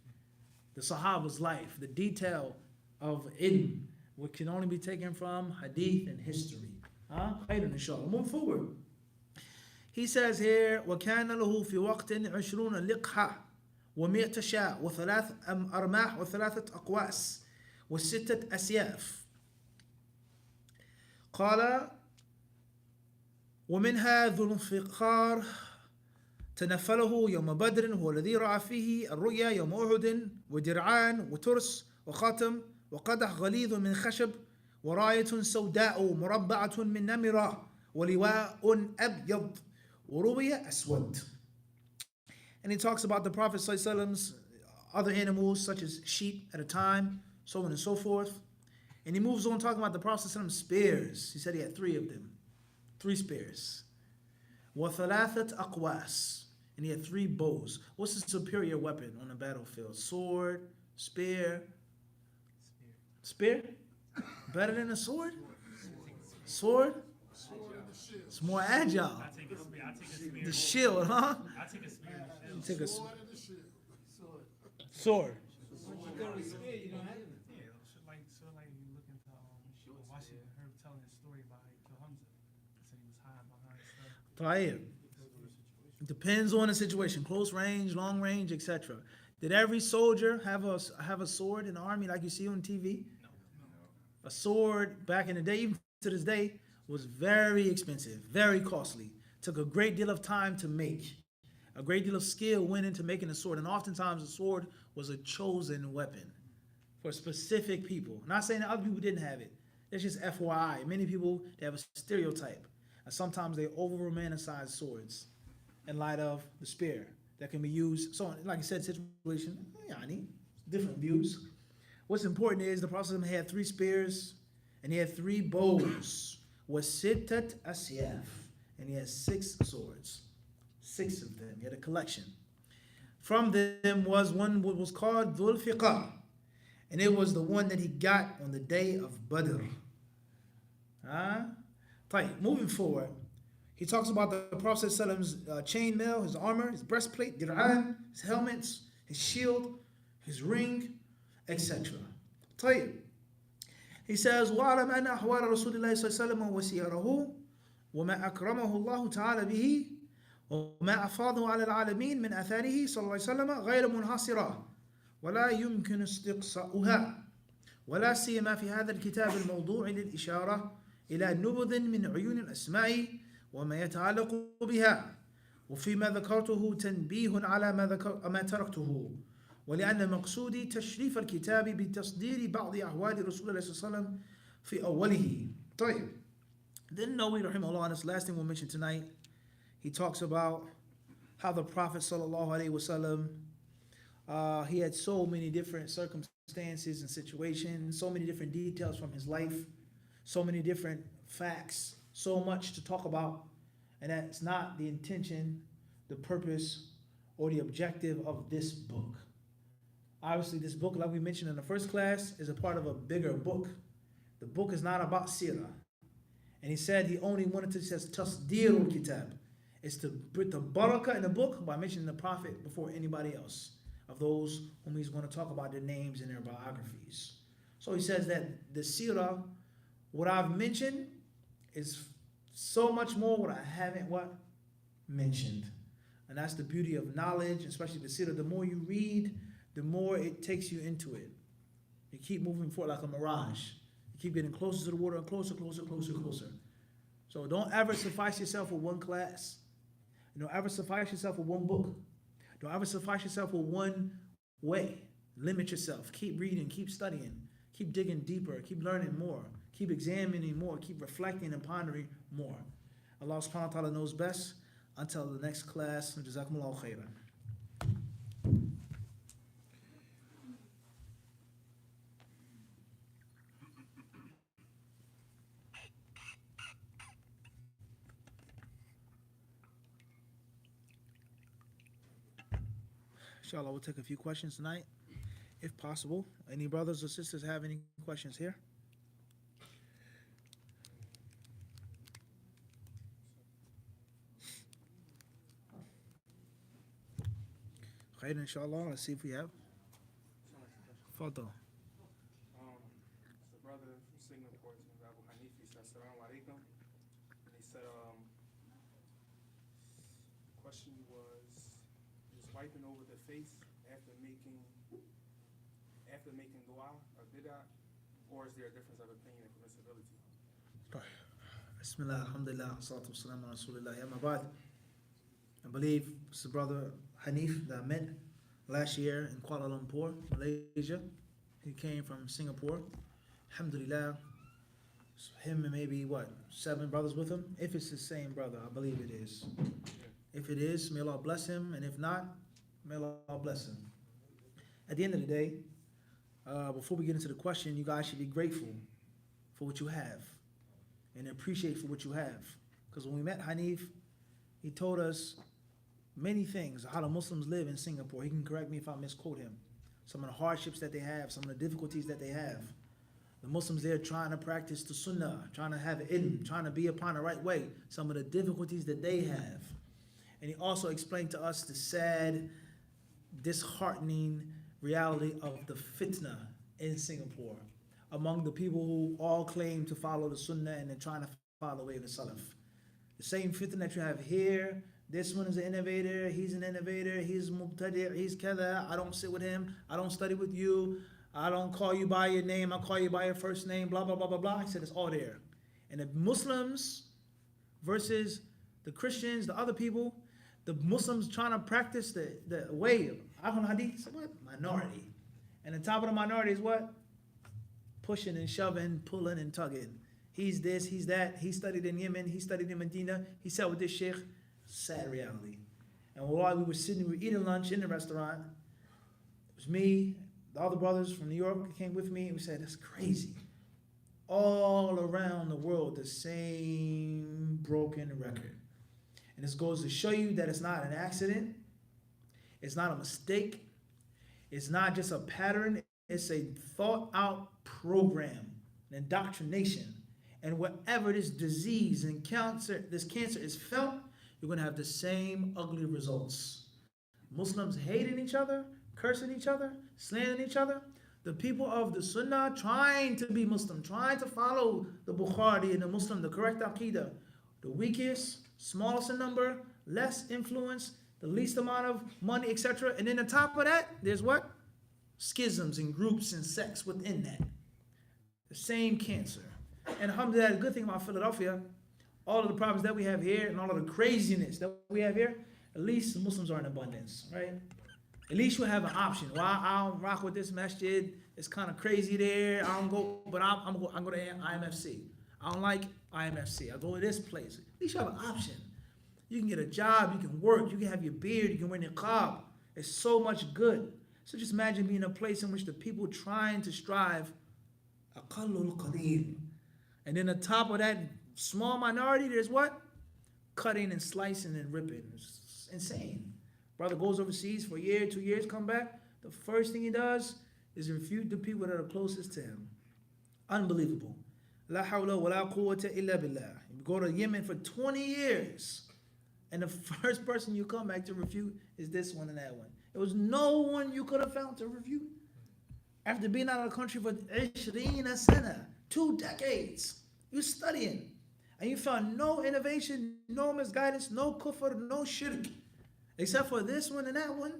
The Sahaba's life, the detail of ilm, what can only be taken from hadith and history. Khayran inshallah. Move forward. He says here, وَكَانَ لَهُ فِي وَقْتٍ 20 لِقْحَةٍ و100 شاء و3 أرماح و3 أقواس و6 أسياف. قال ومنها ذو الانفقار تنفله يوم بدر هو الذي رأى فيه الرؤيا يوم أحد ودرعان وترس وخاتم وقدح غليظ من خشب وراية سوداء مربعة من نمرة ولواء أبيض وروية أسود. And he talks about the Prophet ﷺ's other animals such as sheep at a time, so on and so forth. And he moves on talking about the Prophet ﷺ's spears. He said he had 3 of them. 3 spears. وَثَلَاثَةْ أَقْوَاسٍ. And he had 3 bows. What's the superior weapon on the battlefield? Sword, spear. Spear? Better than a sword? Sword? It's more agile. I take a spear. I take a spear. The shield, huh? I take a spear and a You shield. take a sword. Yeah, so like you look into watching her telling the story about Hamza. Said he was hiding behind stuff. It depends on the situation. Close range, long range, etc. Did every soldier have a sword in the army like you see on TV? No. A sword back in the day, even to this day, was very expensive, very costly. Took a great deal of time to make. A great deal of skill went into making a sword, and oftentimes a sword was a chosen weapon for specific people. Not saying that other people didn't have it. It's just FYI. Many people, they have a stereotype, and sometimes they over-romanticize swords in light of the spear that can be used. So, like I said, situation, different views. What's important is the Prophet had 3 spears, and he had 3 bows. وَسِتَّةْ أَسْيَافٍ. And he had 6 swords. 6 of them. He had a collection. From them was one what was called Dhul Fiqar. And it was the one that he got on the day of Badr. Moving forward, he talks about the Prophet's chainmail, his armor, his breastplate, dir'an, his helmets, his shield, his ring, etc. He says, وَعَلَمْ أَنَّ أَحْوَالَ رَسُولِ اللَّهِ صَلَّى اللَّهُ عَلَيْهِ وَسَلَّمَ وَسِيَرَهُ وَمَا أَكْرَمَهُ اللَّهُ تَعَالَى بِهِ وما أفاضه على العالمين من آثاره صلى الله عليه وسلم غير منحصرة ولا يمكن استقصاؤها ولا سيما في هذا الكتاب الموضوع للإشارة إلى نبذ من عيون الأسماء وما يتعلق بها وفيما ذكرته تنبيه على ما تركته ولأن مقصودي تشريف الكتاب بتصدير بعض أحوال رسول الله صلى الله عليه وسلم في أوله. طيب. Then Nawawi rahimahullah, this last thing we'll mention tonight, he talks about how the Prophet sallallahu alaihi wasallam, he had so many different circumstances and situations, so many different details from his life, so many different facts, so much to talk about, and that's not the intention, the purpose, or the objective of this book. Obviously, this book, like we mentioned in the first class, is a part of a bigger book. The book is not about seerah. And he said he only wanted to say tasdirul kitab. It's to put the barakah in the book by mentioning the Prophet before anybody else, of those whom he's going to talk about their names and their biographies. So he says that the seerah, what I've mentioned, is so much more what I haven't mentioned. And that's the beauty of knowledge, especially the seerah. The more you read, the more it takes you into it. You keep moving forward like a mirage. You keep getting closer to the water and closer. So don't ever suffice yourself with one class. Don't ever suffice yourself with one book. Don't ever suffice yourself with one way. Limit yourself. Keep reading, keep studying, keep digging deeper, keep learning more, keep examining more, keep reflecting and pondering more. Allah subhanahu wa ta'ala knows best. Until the next class, jazakumullahu khairan. Inshallah, we'll take a few questions tonight, if possible. Any brothers or sisters have any questions here? Khair, inshallah. Let's see if we have. Fadal. The brother from Singapore, Abu Hanif, he said, Assalamu alaikum. And he said, the question was wiping over the face after making dua or bid'ah, or is there a difference of opinion and permissibility? Bismillah, alhamdulillah, salatu wassalamu ala rasulillah. Amma ba'd. I believe it's the brother Hanif that I met last year in Kuala Lumpur, Malaysia. He came from Singapore. Alhamdulillah. Him and maybe 7 brothers with him? If it's the same brother, I believe it is. If it is, may Allah bless him, and if not, may Allah bless him. At the end of the day, before we get into the question, you guys should be grateful for what you have and appreciate for what you have. Because when we met Hanif, he told us many things, how the Muslims live in Singapore. He can correct me if I misquote him. Some of the hardships that they have, some of the difficulties that they have. The Muslims there trying to practice the sunnah, trying to have ilm, trying to be upon the right way. Some of the difficulties that they have. And he also explained to us the sad, disheartening reality of the fitna in Singapore among the people who all claim to follow the sunnah and they're trying to follow the way of the salaf. The same fitna that you have here. This one is an innovator, he's an innovator, he's mubtadi', he's kada, I don't sit with him, I don't study with you, I don't call you by your name, I call you by your first name, blah, blah, blah, blah, blah. He said it's all there. And the Muslims versus the Christians, the other people, the Muslims trying to practice the way of Ahun Hadith, what? Minority. And the top of the minority is what? Pushing and shoving, pulling and tugging. He's this, he's that, he studied in Yemen, he studied in Medina, he sat with this sheikh. Sad reality. And while we were sitting, we were eating lunch in the restaurant. It was me, the other brothers from New York came with me, and we said, that's crazy. All around the world, the same broken record. And this goes to show you that it's not an accident. It's not a mistake. It's not just a pattern. It's a thought out program, an indoctrination. And wherever this disease and this cancer is felt, you're going to have the same ugly results. Muslims hating each other, cursing each other, slandering each other. The people of the Sunnah trying to be Muslim, trying to follow the Bukhari and the Muslim, the correct Aqidah. The weakest, smallest in number, less influence, the least amount of money, etc. And then on top of that, there's what? Schisms and groups and sects within that. The same cancer. And alhamdulillah, the good thing about Philadelphia, all of the problems that we have here and all of the craziness that we have here, at least the Muslims are in abundance, right? At least you have an option. Well, I don't rock with this masjid. It's kind of crazy there. I don't go, but I'm go to IMFC. I don't like IMFC. I go to this place. At least you have an option. You can get a job. You can work. You can have your beard. You can wear niqab. It's so much good. So just imagine being in a place in which the people trying to strive, aqallul qaleel. And then on top of that small minority, there's what? Cutting and slicing and ripping. It's insane. Brother goes overseas for a year, 2 years, come back. The first thing he does is refute the people that are closest to him. Unbelievable. La hawla wa la quwwata illa billah. You go to Yemen for 20 years, and the first person you come back to refute is this one and that one. There was no one you could have found to refute. After being out of the country for 20 sana, 2 decades, you're studying, and you found no innovation, no misguidance, no kufr, no shirk. Except for this one and that one.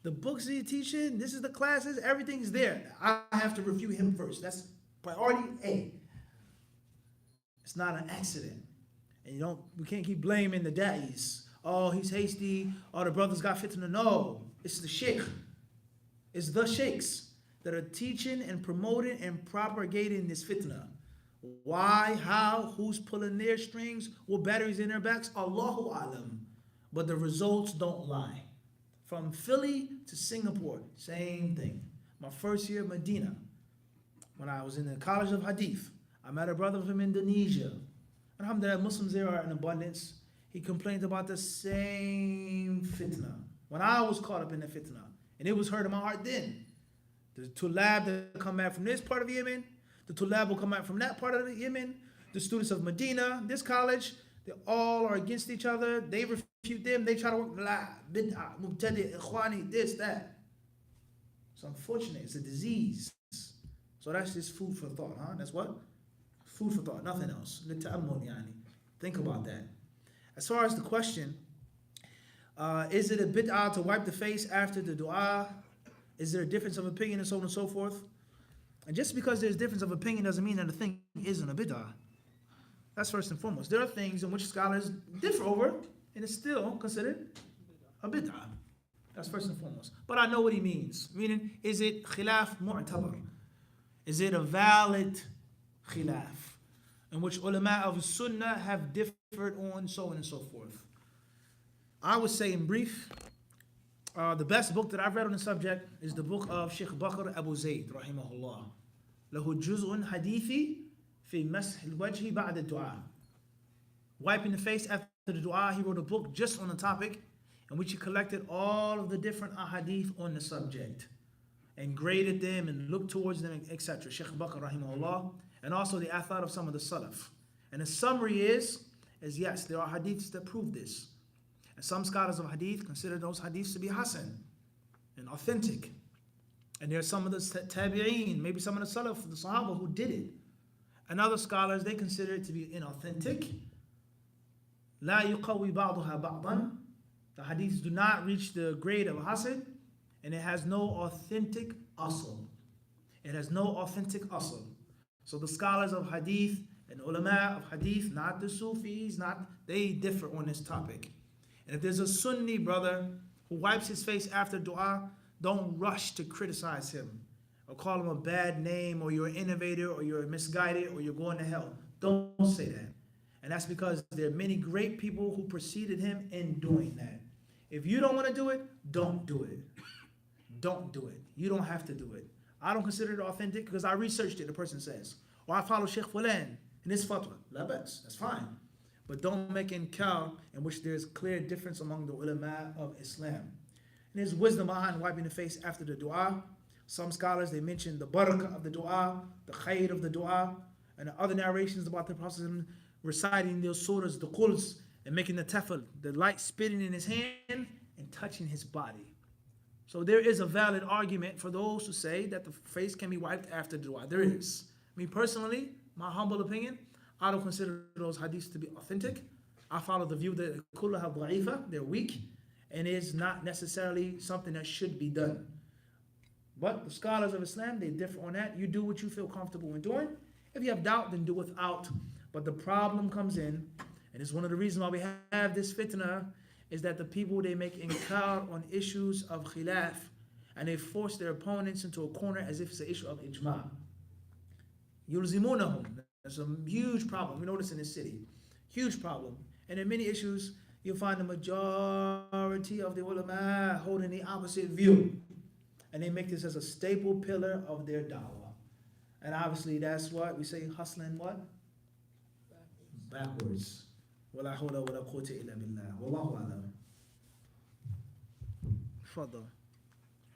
The books that you're teaching, this is the classes, everything's there. I have to review him first. That's priority A. It's not an accident. And we can't keep blaming the da'is. Oh, he's hasty. Oh, the brothers got fitna. No, it's the sheikh. It's the sheikhs that are teaching and promoting and propagating this fitna. Why, how, who's pulling their strings, what batteries in their backs? Allahu alam. But the results don't lie. From Philly to Singapore, same thing. My first year in Medina, when I was in the College of Hadith, I met a brother from Indonesia. Alhamdulillah, Muslims there are in abundance. He complained about the same fitna. when I was caught up in the fitna, and it was hurt in my heart then. The tulab that come back from this part of Yemen, the tulab will come back from that part of the Yemen, the students of Medina, this college, they all are against each other. They refute them. They try to work bid'ah, mubtadi, ikhwani, this, that. It's unfortunate. It's a disease. So that's just food for thought, huh? That's what? Food for thought, nothing else. Think about that. As far as the question, is it a bid'ah to wipe the face after the dua? Is there a difference of opinion and so on and so forth? And just because there's difference of opinion doesn't mean that the thing isn't a bid'ah. That's first and foremost. There are things in which scholars differ over, and it's still considered a bid'ah. That's first and foremost. But I know what he means. Meaning, is it khilaf mu'tabar? Is it a valid khilaf? In which ulama of sunnah have differed on, so on and so forth. I would say in brief, the best book that I've read on the subject is the book of Sheikh Bakr Abu Zayd, rahimahullah. له جزء حديثي في مسح الوجه بعد الدعاء. Wiping the face after the dua, he wrote a book just on the topic in which he collected all of the different ahadith on the subject and graded them and looked towards them, etc. Sheikh Bakr rahimahullah, and also the athar of some of the salaf. And the summary is yes, there are hadiths that prove this. And some scholars of hadith consider those hadiths to be hasan and authentic. And there are some of the tabi'een, maybe some of the salaf, the sahaba who did it. And other scholars, they consider it to be inauthentic. لا يقوي بعضها بعضا. The hadiths do not reach the grade of hasan, and it has no authentic asl. It has no authentic asl. So the scholars of hadith and ulama of hadith, not the Sufis, they differ on this topic. And if there's a Sunni brother who wipes his face after dua, don't rush to criticize him or call him a bad name, or you're an innovator, or you're misguided, or you're going to hell. Don't say that. And that's because there are many great people who preceded him in doing that. If you don't want to do it, don't do it. Don't do it. You don't have to do it. I don't consider it authentic because I researched it, the person says. Or I follow Sheikh Fulan in his fatwa. La bas, that's fine. But don't make inkar in which there's clear difference among the ulama of Islam. And there's wisdom behind wiping the face after the dua. Some scholars, they mention the barakah of the dua, the khair of the dua, and the other narrations about the Prophet reciting those surahs, the quls, and making the tafel, the light spitting in his hand and touching his body. So there is a valid argument for those who say that the face can be wiped after dua. There is. Me personally, my humble opinion, I don't consider those hadiths to be authentic. I follow the view that kullaha da'ifa, they're weak, and it's not necessarily something that should be done. But the scholars of Islam, they differ on that. You do what you feel comfortable in doing. If you have doubt, then do without. But the problem comes in, and it's one of the reasons why we have this fitna, is that the people, they make inkar on issues of khilaf, and they force their opponents into a corner as if it's an issue of ijma. Yulzimunahum. That's a huge problem. We notice in this city. Huge problem. And in many issues, you'll find the majority of the ulama holding the opposite view. And they make this as a staple pillar of their da'wah. And obviously that's what we say, hustling what? Backwards. ولا حول ولا قوة إلا بالله والله أعلم. تفضل.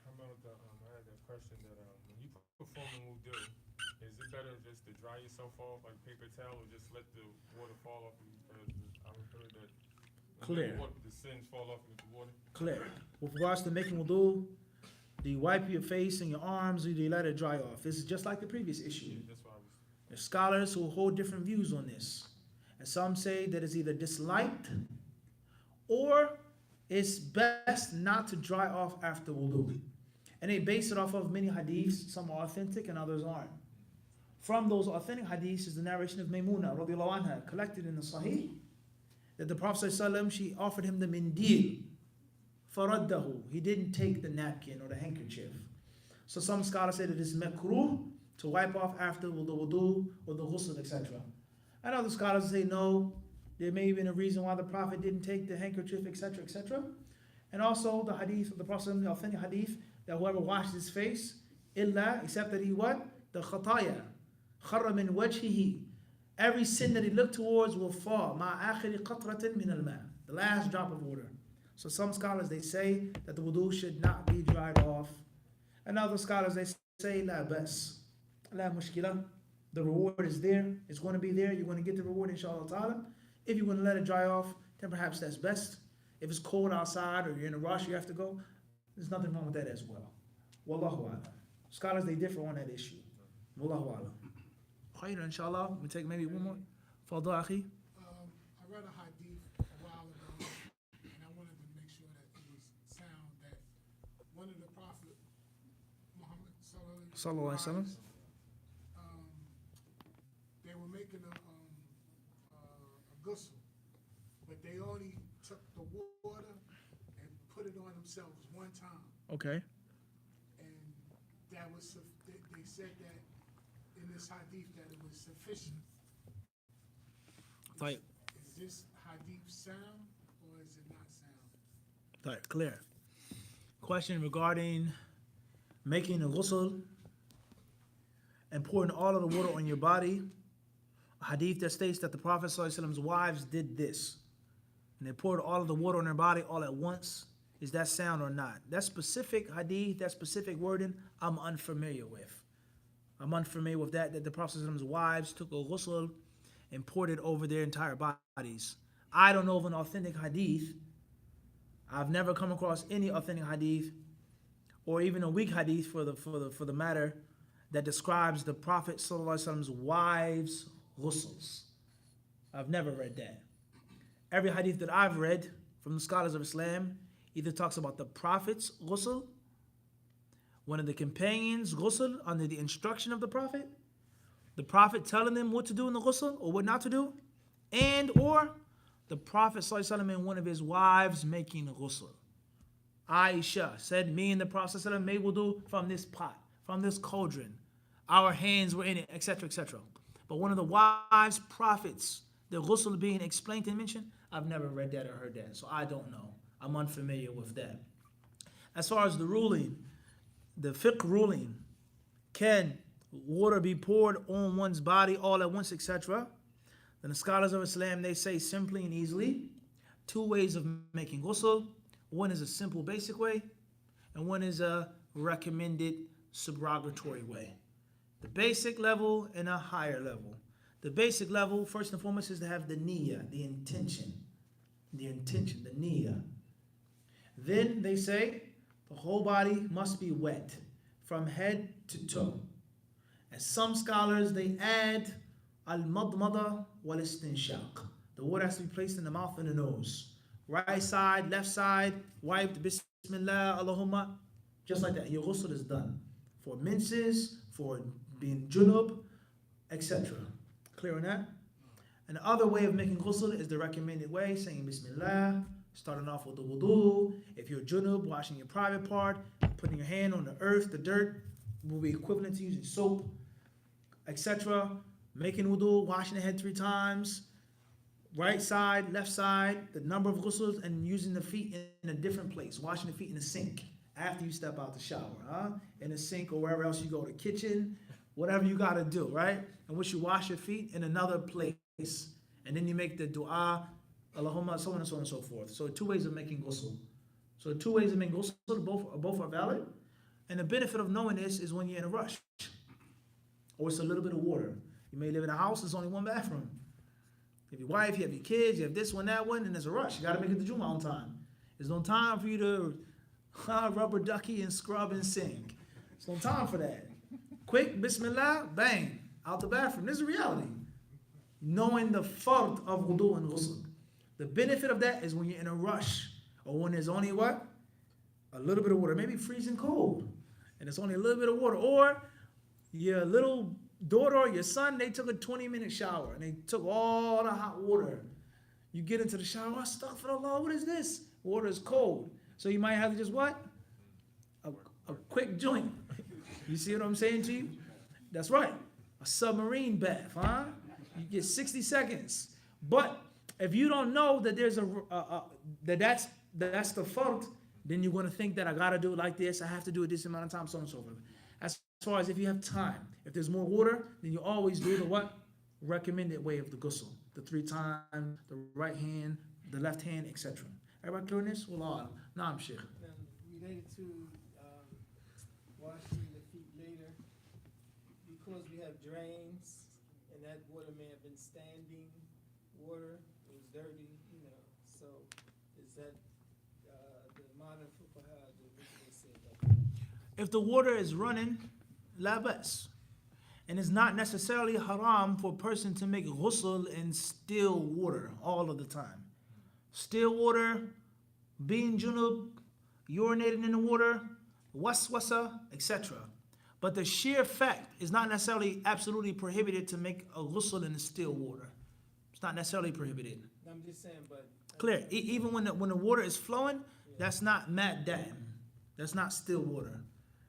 How about I had a question that when you perform wudu, is it better just to dry yourself off like paper towel, or just let the water fall off you? Because I've heard that Clear. The sins fall off with the water. Clear. With regards to making wudu, do you wipe your face and your arms, or do you let it dry off? This is just like the previous issue. Yeah, that's why I was. There's scholars who hold different views on this. And some say that it's either disliked or it's best not to dry off after wudu. And they base it off of many hadiths. Some are authentic and others aren't. From those authentic hadiths is the narration of Maymuna radiallahu anha, collected in the Sahih, that the Prophet ﷺ, she offered him the mindil, faraddahu. He didn't take the napkin or the handkerchief. So some scholars say that it's makruh to wipe off after the wudu or the ghusl, etc. And other scholars say no, there may have been a reason why the Prophet didn't take the handkerchief, etc., etc. And also the hadith of the Prophet, the authentic hadith, that whoever washes his face, illa, except that he what? The khataya, kharra min wajhihi. Every sin that he looked towards will fall. Ma akhiri qatratin min al-ma. The last drop of water. So some scholars, they say that the wudu should not be dried off. And other scholars, they say, la bas, la mushkila. The reward is there. It's going to be there. You're going to get the reward, inshallah ta'ala. If you're going to let it dry off, then perhaps that's best. If it's cold outside or you're in a rush, you have to go, there's nothing wrong with that as well. Wallahu a'lam. Scholars, they differ on that issue. Wallahu a'lam. Khayr, inshallah. We take maybe one more. Fadha, akhi. I read a hadith a while ago, and I wanted to make sure that it was sound that one of the Prophet Muhammad Sallallahu alaihi wasallam. They were making a ghusl, but they only took the water and put it on themselves one time, Okay. and that was they said that in this hadith that it was sufficient. Right. Is this hadith sound or is it not sound? Right, clear. Question regarding making a ghusl and pouring all of the water on your body. A hadith that states that the Prophet ﷺ's wives did this. And they poured all of the water on their body all at once. Is that sound or not? That specific hadith, that specific wording, I'm unfamiliar with. I'm unfamiliar with that the Prophet ﷺ's wives took a ghusl and poured it over their entire bodies. I don't know of an authentic hadith. I've never come across any authentic hadith or even a weak hadith for the matter that describes the Prophet ﷺ's wives' ghusls. I've never read that. Every hadith that I've read from the scholars of Islam either talks about the Prophet's ghusl, one of the companions' ghusl under the instruction of the Prophet telling them what to do in the ghusl or what not to do, and or the Prophet ﷺ and one of his wives making ghusl. Aisha said, me and the Prophet ﷺ made wudu from this pot, from this cauldron. Our hands were in it, etc., etc. But one of the wives, prophets, the ghusl being explained and mentioned, I've never read that or heard that, so I don't know. I'm unfamiliar with that. As far as the ruling, the fiqh ruling, can water be poured on one's body all at once, etc.? Then the scholars of Islam, they say simply and easily, two ways of making ghusl. One is a simple basic way, and one is a recommended subrogatory way. The basic level and a higher level. The basic level, first and foremost, is to have the niyyah, the intention, the niyyah. Then they say the whole body must be wet from head to toe. And some scholars, they add al-madmada wal-istinshaq. The water has to be placed in the mouth and the nose. Right side, left side, wiped, bismillah, Allahumma. Just like that, your ghusl is done. For menses, for being junub, etc. Clear on that? And the other way of making ghusl is the recommended way, saying bismillah, starting off with the wudu. If you're junub, washing your private part, putting your hand on the earth, the dirt, will be equivalent to using soap, etc. Making wudu, washing the head 3 times, right side, left side, the number of ghusls, and using the feet in a different place, washing the feet in the sink after you step out the shower, in the sink or wherever else you go, the kitchen, whatever you got to do, right? And once you wash your feet in another place, and then you make the dua, Allahumma, so on and so on and so forth. So 2 ways of making ghusl. So 2 ways of making ghusl, both are valid. And the benefit of knowing this is when you're in a rush, or it's a little bit of water. You may live in a house, there's only 1 bathroom. You have your wife, you have your kids, you have this one, that one, and there's a rush. You got to make it to Jummah on time. There's no time for you to rubber ducky and scrub and sing. There's no time for that. Quick, bismillah, bang, out the bathroom. This is reality. Knowing the fard of wudu and ghusl. The benefit of that is when you're in a rush, or when there's only what? A little bit of water, maybe freezing cold, and it's only a little bit of water. Or your little daughter or your son, they took a 20-minute shower, and they took all the hot water. You get into the shower, astaghfirullah, what is this? Water is cold. So you might have to just what? A quick joint. You see what I'm saying to you? That's right. A submarine bath, huh? You get 60 seconds. But if you don't know that there's that's the fault, then you're going to think that I got to do it like this, I have to do it this amount of time, so on and so forth. As far as if you have time, if there's more water, then you always do the what? Recommended way of the ghusl. The 3 times, the right hand, the left hand, etc. Everybody clear on this? Well, Naam, Sheikh. Now, related to washing the feet later, because we have drains, and that water may have been standing water, it was dirty, so is that the modern fuqaha, what do they say about that? If the water is running, la bas. And it's not necessarily haram for a person to make ghusl in still water all of the time. Still water, being junub, urinating in the water, waswasa, etc. But the sheer fact is not necessarily absolutely prohibited to make a ghusl in the still water. It's not necessarily prohibited. I'm just saying, but. Clear. Even when the water is flowing, that's not mad dam. That's not still water.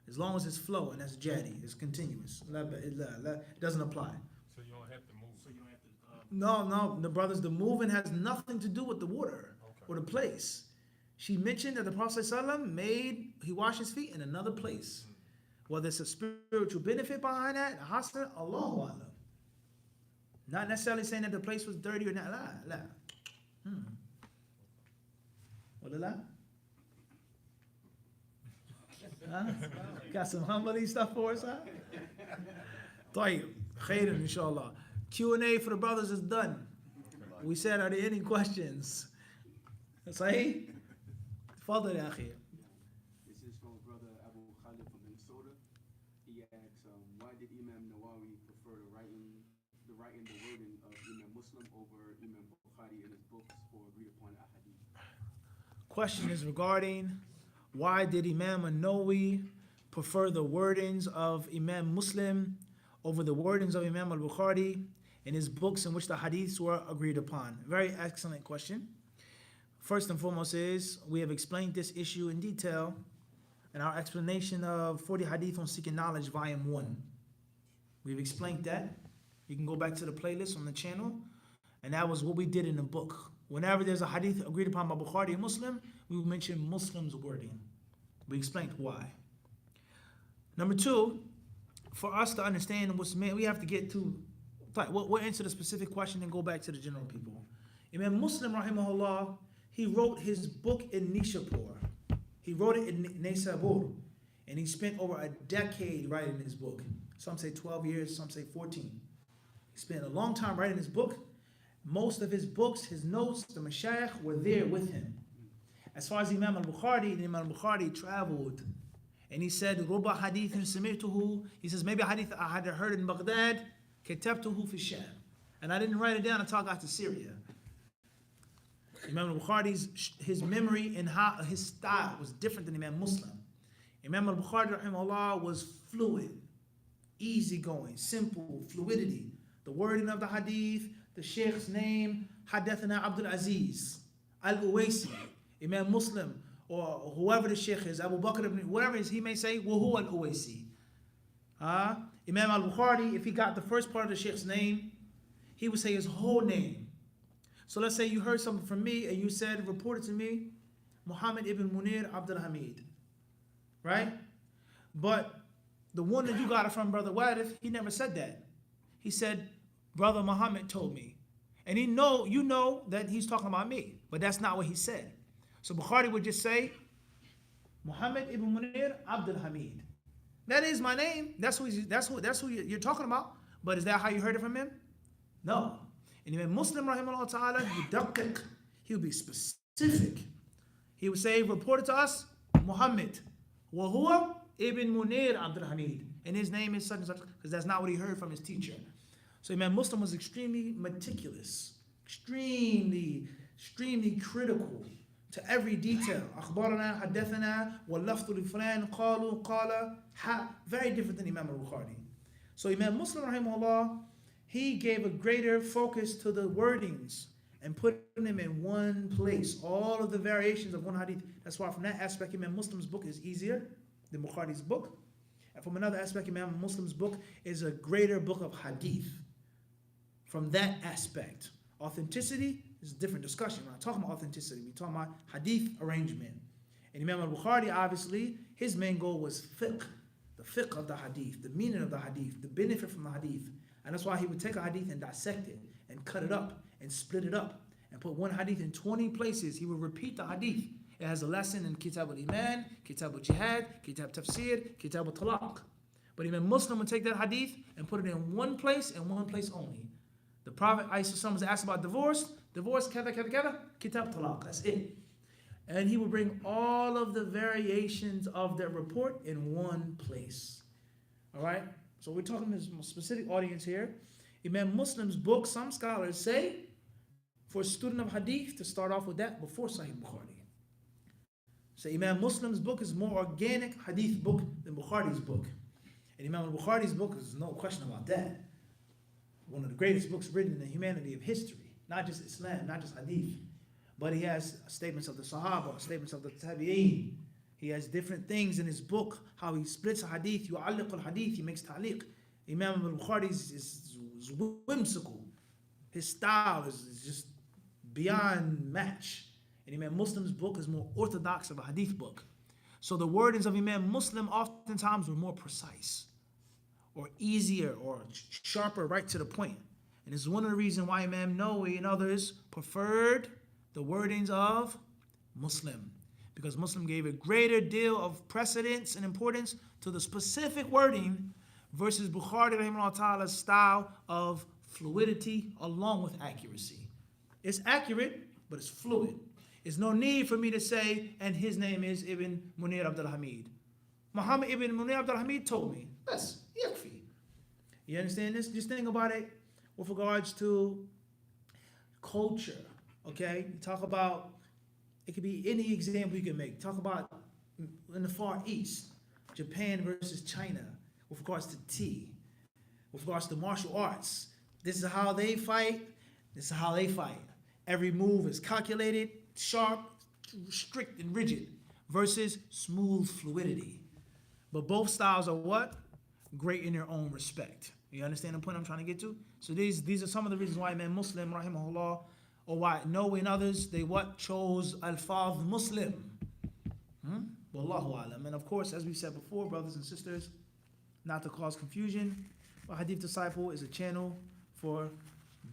As long as it's flowing, that's jadi. It's continuous. It doesn't apply. So you don't have to move. So you don't have to. No, the brothers, the moving has nothing to do with the water or the place. She mentioned that the Prophet ﷺ he washed his feet in another place. Whether it's a spiritual benefit behind that, Hassan, Allahu Alam. Not necessarily saying that the place was dirty or not. La. What la? Huh? Got some humbly stuff for us, huh? طيب, khairan, inshallah. Q&A for the brothers is done. We said, are there any questions? Sahih? Tafadhal ya akhi. This is from brother Abu Khalid from Minnesota. He asks, why did Imam Nawawi prefer the writing, the wording of Imam Muslim over Imam Bukhari in his books for agreed upon ahadith? Question is regarding why did Imam Nawawi prefer the wordings of Imam Muslim over the wordings of Imam al-Bukhari in his books in which the hadiths were agreed upon? Very excellent question. First and foremost is, we have explained this issue in detail in our explanation of 40 Hadith on Seeking Knowledge, Volume 1. We've explained that. You can go back to the playlist on the channel, and that was what we did in the book. Whenever there's a hadith agreed upon by Bukhari and Muslim, we will mention Muslim's wording. We explained why. Number two, for us to understand what's meant, we have to get to, we'll answer the specific question and go back to the general people. Imam Muslim, rahimahullah, he wrote his book in Nishapur. He wrote it in Naysabur. And he spent over a decade writing his book. Some say 12 years, some say 14. He spent a long time writing his book. Most of his books, his notes, the mashayikh were there with him. As far as Imam Imam al-Bukhari traveled. And he said, Ruba hadith sami'tuhu. He says, maybe a hadith I had heard in Baghdad, katabtuhu fi Sham. And I didn't write it down until I got to Syria. Imam al-Bukhari's, his memory and how his style was different than Imam Muslim. Imam al-Bukhari, rahimahullah, was fluid, easygoing, simple, fluidity. The wording of the hadith, the sheikh's name, Hadathana Abdul Aziz, Al-Uwaisi, Imam Muslim, or whoever the sheikh is, Abu Bakr, whatever it is, he may say, Wahu Al-Uwaisi. Imam al-Bukhari, if he got the first part of the sheikh's name, he would say his whole name. So let's say you heard something from me and you said, reported to me, Muhammad ibn Munir Abdul Hamid. Right? But the one that you got it from, Brother Wadith, he never said that. He said, Brother Muhammad told me. And you know that he's talking about me. But that's not what he said. So Bukhari would just say, Muhammad ibn Munir Abdul Hamid. That is my name. That's who you're talking about. But is that how you heard it from him? No. And Imam Muslim, rahimahullah ta'ala, he would be specific. He would say, reported to us, Muhammad, wa huwa ibn Munir Abdul Hamid. And his name is such and such, because that's not what he heard from his teacher. So Imam Muslim was extremely meticulous, extremely critical to every detail. Akhbarana, hadathana, wa lafdhu li fulan, qalu, qala, ha. Very different than Imam al-Bukhari. So Imam Muslim, rahimahullah, he gave a greater focus to the wordings and put them in one place. All of the variations of one hadith. That's why from that aspect, Imam Muslim's book is easier than Bukhari's book. And from another aspect, Imam Muslim's book is a greater book of hadith. From that aspect. Authenticity is a different discussion. We're not talking about authenticity. We're talking about hadith arrangement. And Imam al-Bukhari, obviously, his main goal was fiqh. The fiqh of the hadith, the meaning of the hadith, the benefit from the hadith. And that's why he would take a hadith and dissect it and cut it up and split it up and put one hadith in 20 places. He would repeat the hadith. It has a lesson in Kitab al-Iman, Kitab al-Jihad, Kitab Tafsir, Kitab al-Talaq. But Imam Muslim would take that hadith and put it in one place and one place only. The Prophet was asked about divorce, kada, kada, kada, Kitab Talaq, that's it. And he would bring all of the variations of that report in one place. All right? So we're talking to a specific audience here. Imam Muslim's book, some scholars say, for a student of hadith to start off with that before Sahih Bukhari. So Imam Muslim's book is more organic hadith book than Bukhari's book. And Imam al-Bukhari's book is no question about that. One of the greatest books written in the humanity of history. Not just Islam, not just hadith. But he has statements of the Sahaba, statements of the Tabi'een. He has different things in his book, how he splits a hadith, yu'alliq al-hadith, he makes ta'liq. Imam al-Bukhari is whimsical. His style is just beyond match. And Imam Muslim's book is more orthodox of a hadith book. So the wordings of Imam Muslim oftentimes were more precise, or easier, or sharper, right to the point. And this is one of the reasons why Imam Nawawi and others preferred the wordings of Muslim. Because Muslim gave a greater deal of precedence and importance to the specific wording versus Bukhari rahimahullah ta'ala's style of fluidity along with accuracy. It's accurate, but it's fluid. There's no need for me to say, and his name is Ibn Munir Abdul Hamid. Muhammad Ibn Munir Abdul Hamid told me. That's yakfi. You understand this? Just think about it with regards to culture. Okay? You talk about, it could be any example you can make. Talk about in the Far East, Japan versus China, with regards to tea, with regards to martial arts. This is how they fight. This is how they fight. Every move is calculated, sharp, strict, and rigid versus smooth fluidity. But both styles are what? Great in their own respect. You understand the point I'm trying to get to? So these are some of the reasons why Imam Muslim, rahimahullah, or why Nawawi and others, they what? Chose Alfaz Muslim. Wallahu alam. And of course, as we said before, brothers and sisters, not to cause confusion, but HadithDisciple is a channel for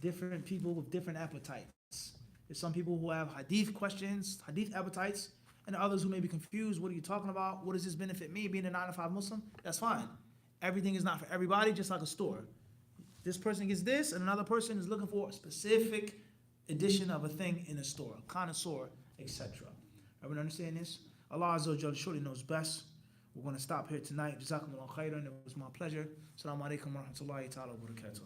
different people with different appetites. There's some people who have hadith questions, hadith appetites, and others who may be confused. What are you talking about? What does this benefit me being a 9-to-5 Muslim? That's fine. Everything is not for everybody, just like a store. This person gets this, and another person is looking for a specific edition of a thing in a store, connoisseur, etc. Everyone understand this? Allah Azza wa Jalla surely knows best. We're going to stop here tonight. Jazakumullah khairan. It was my pleasure. Assalamu alaikum wa rahmatullahi ta'ala wa barakatuh.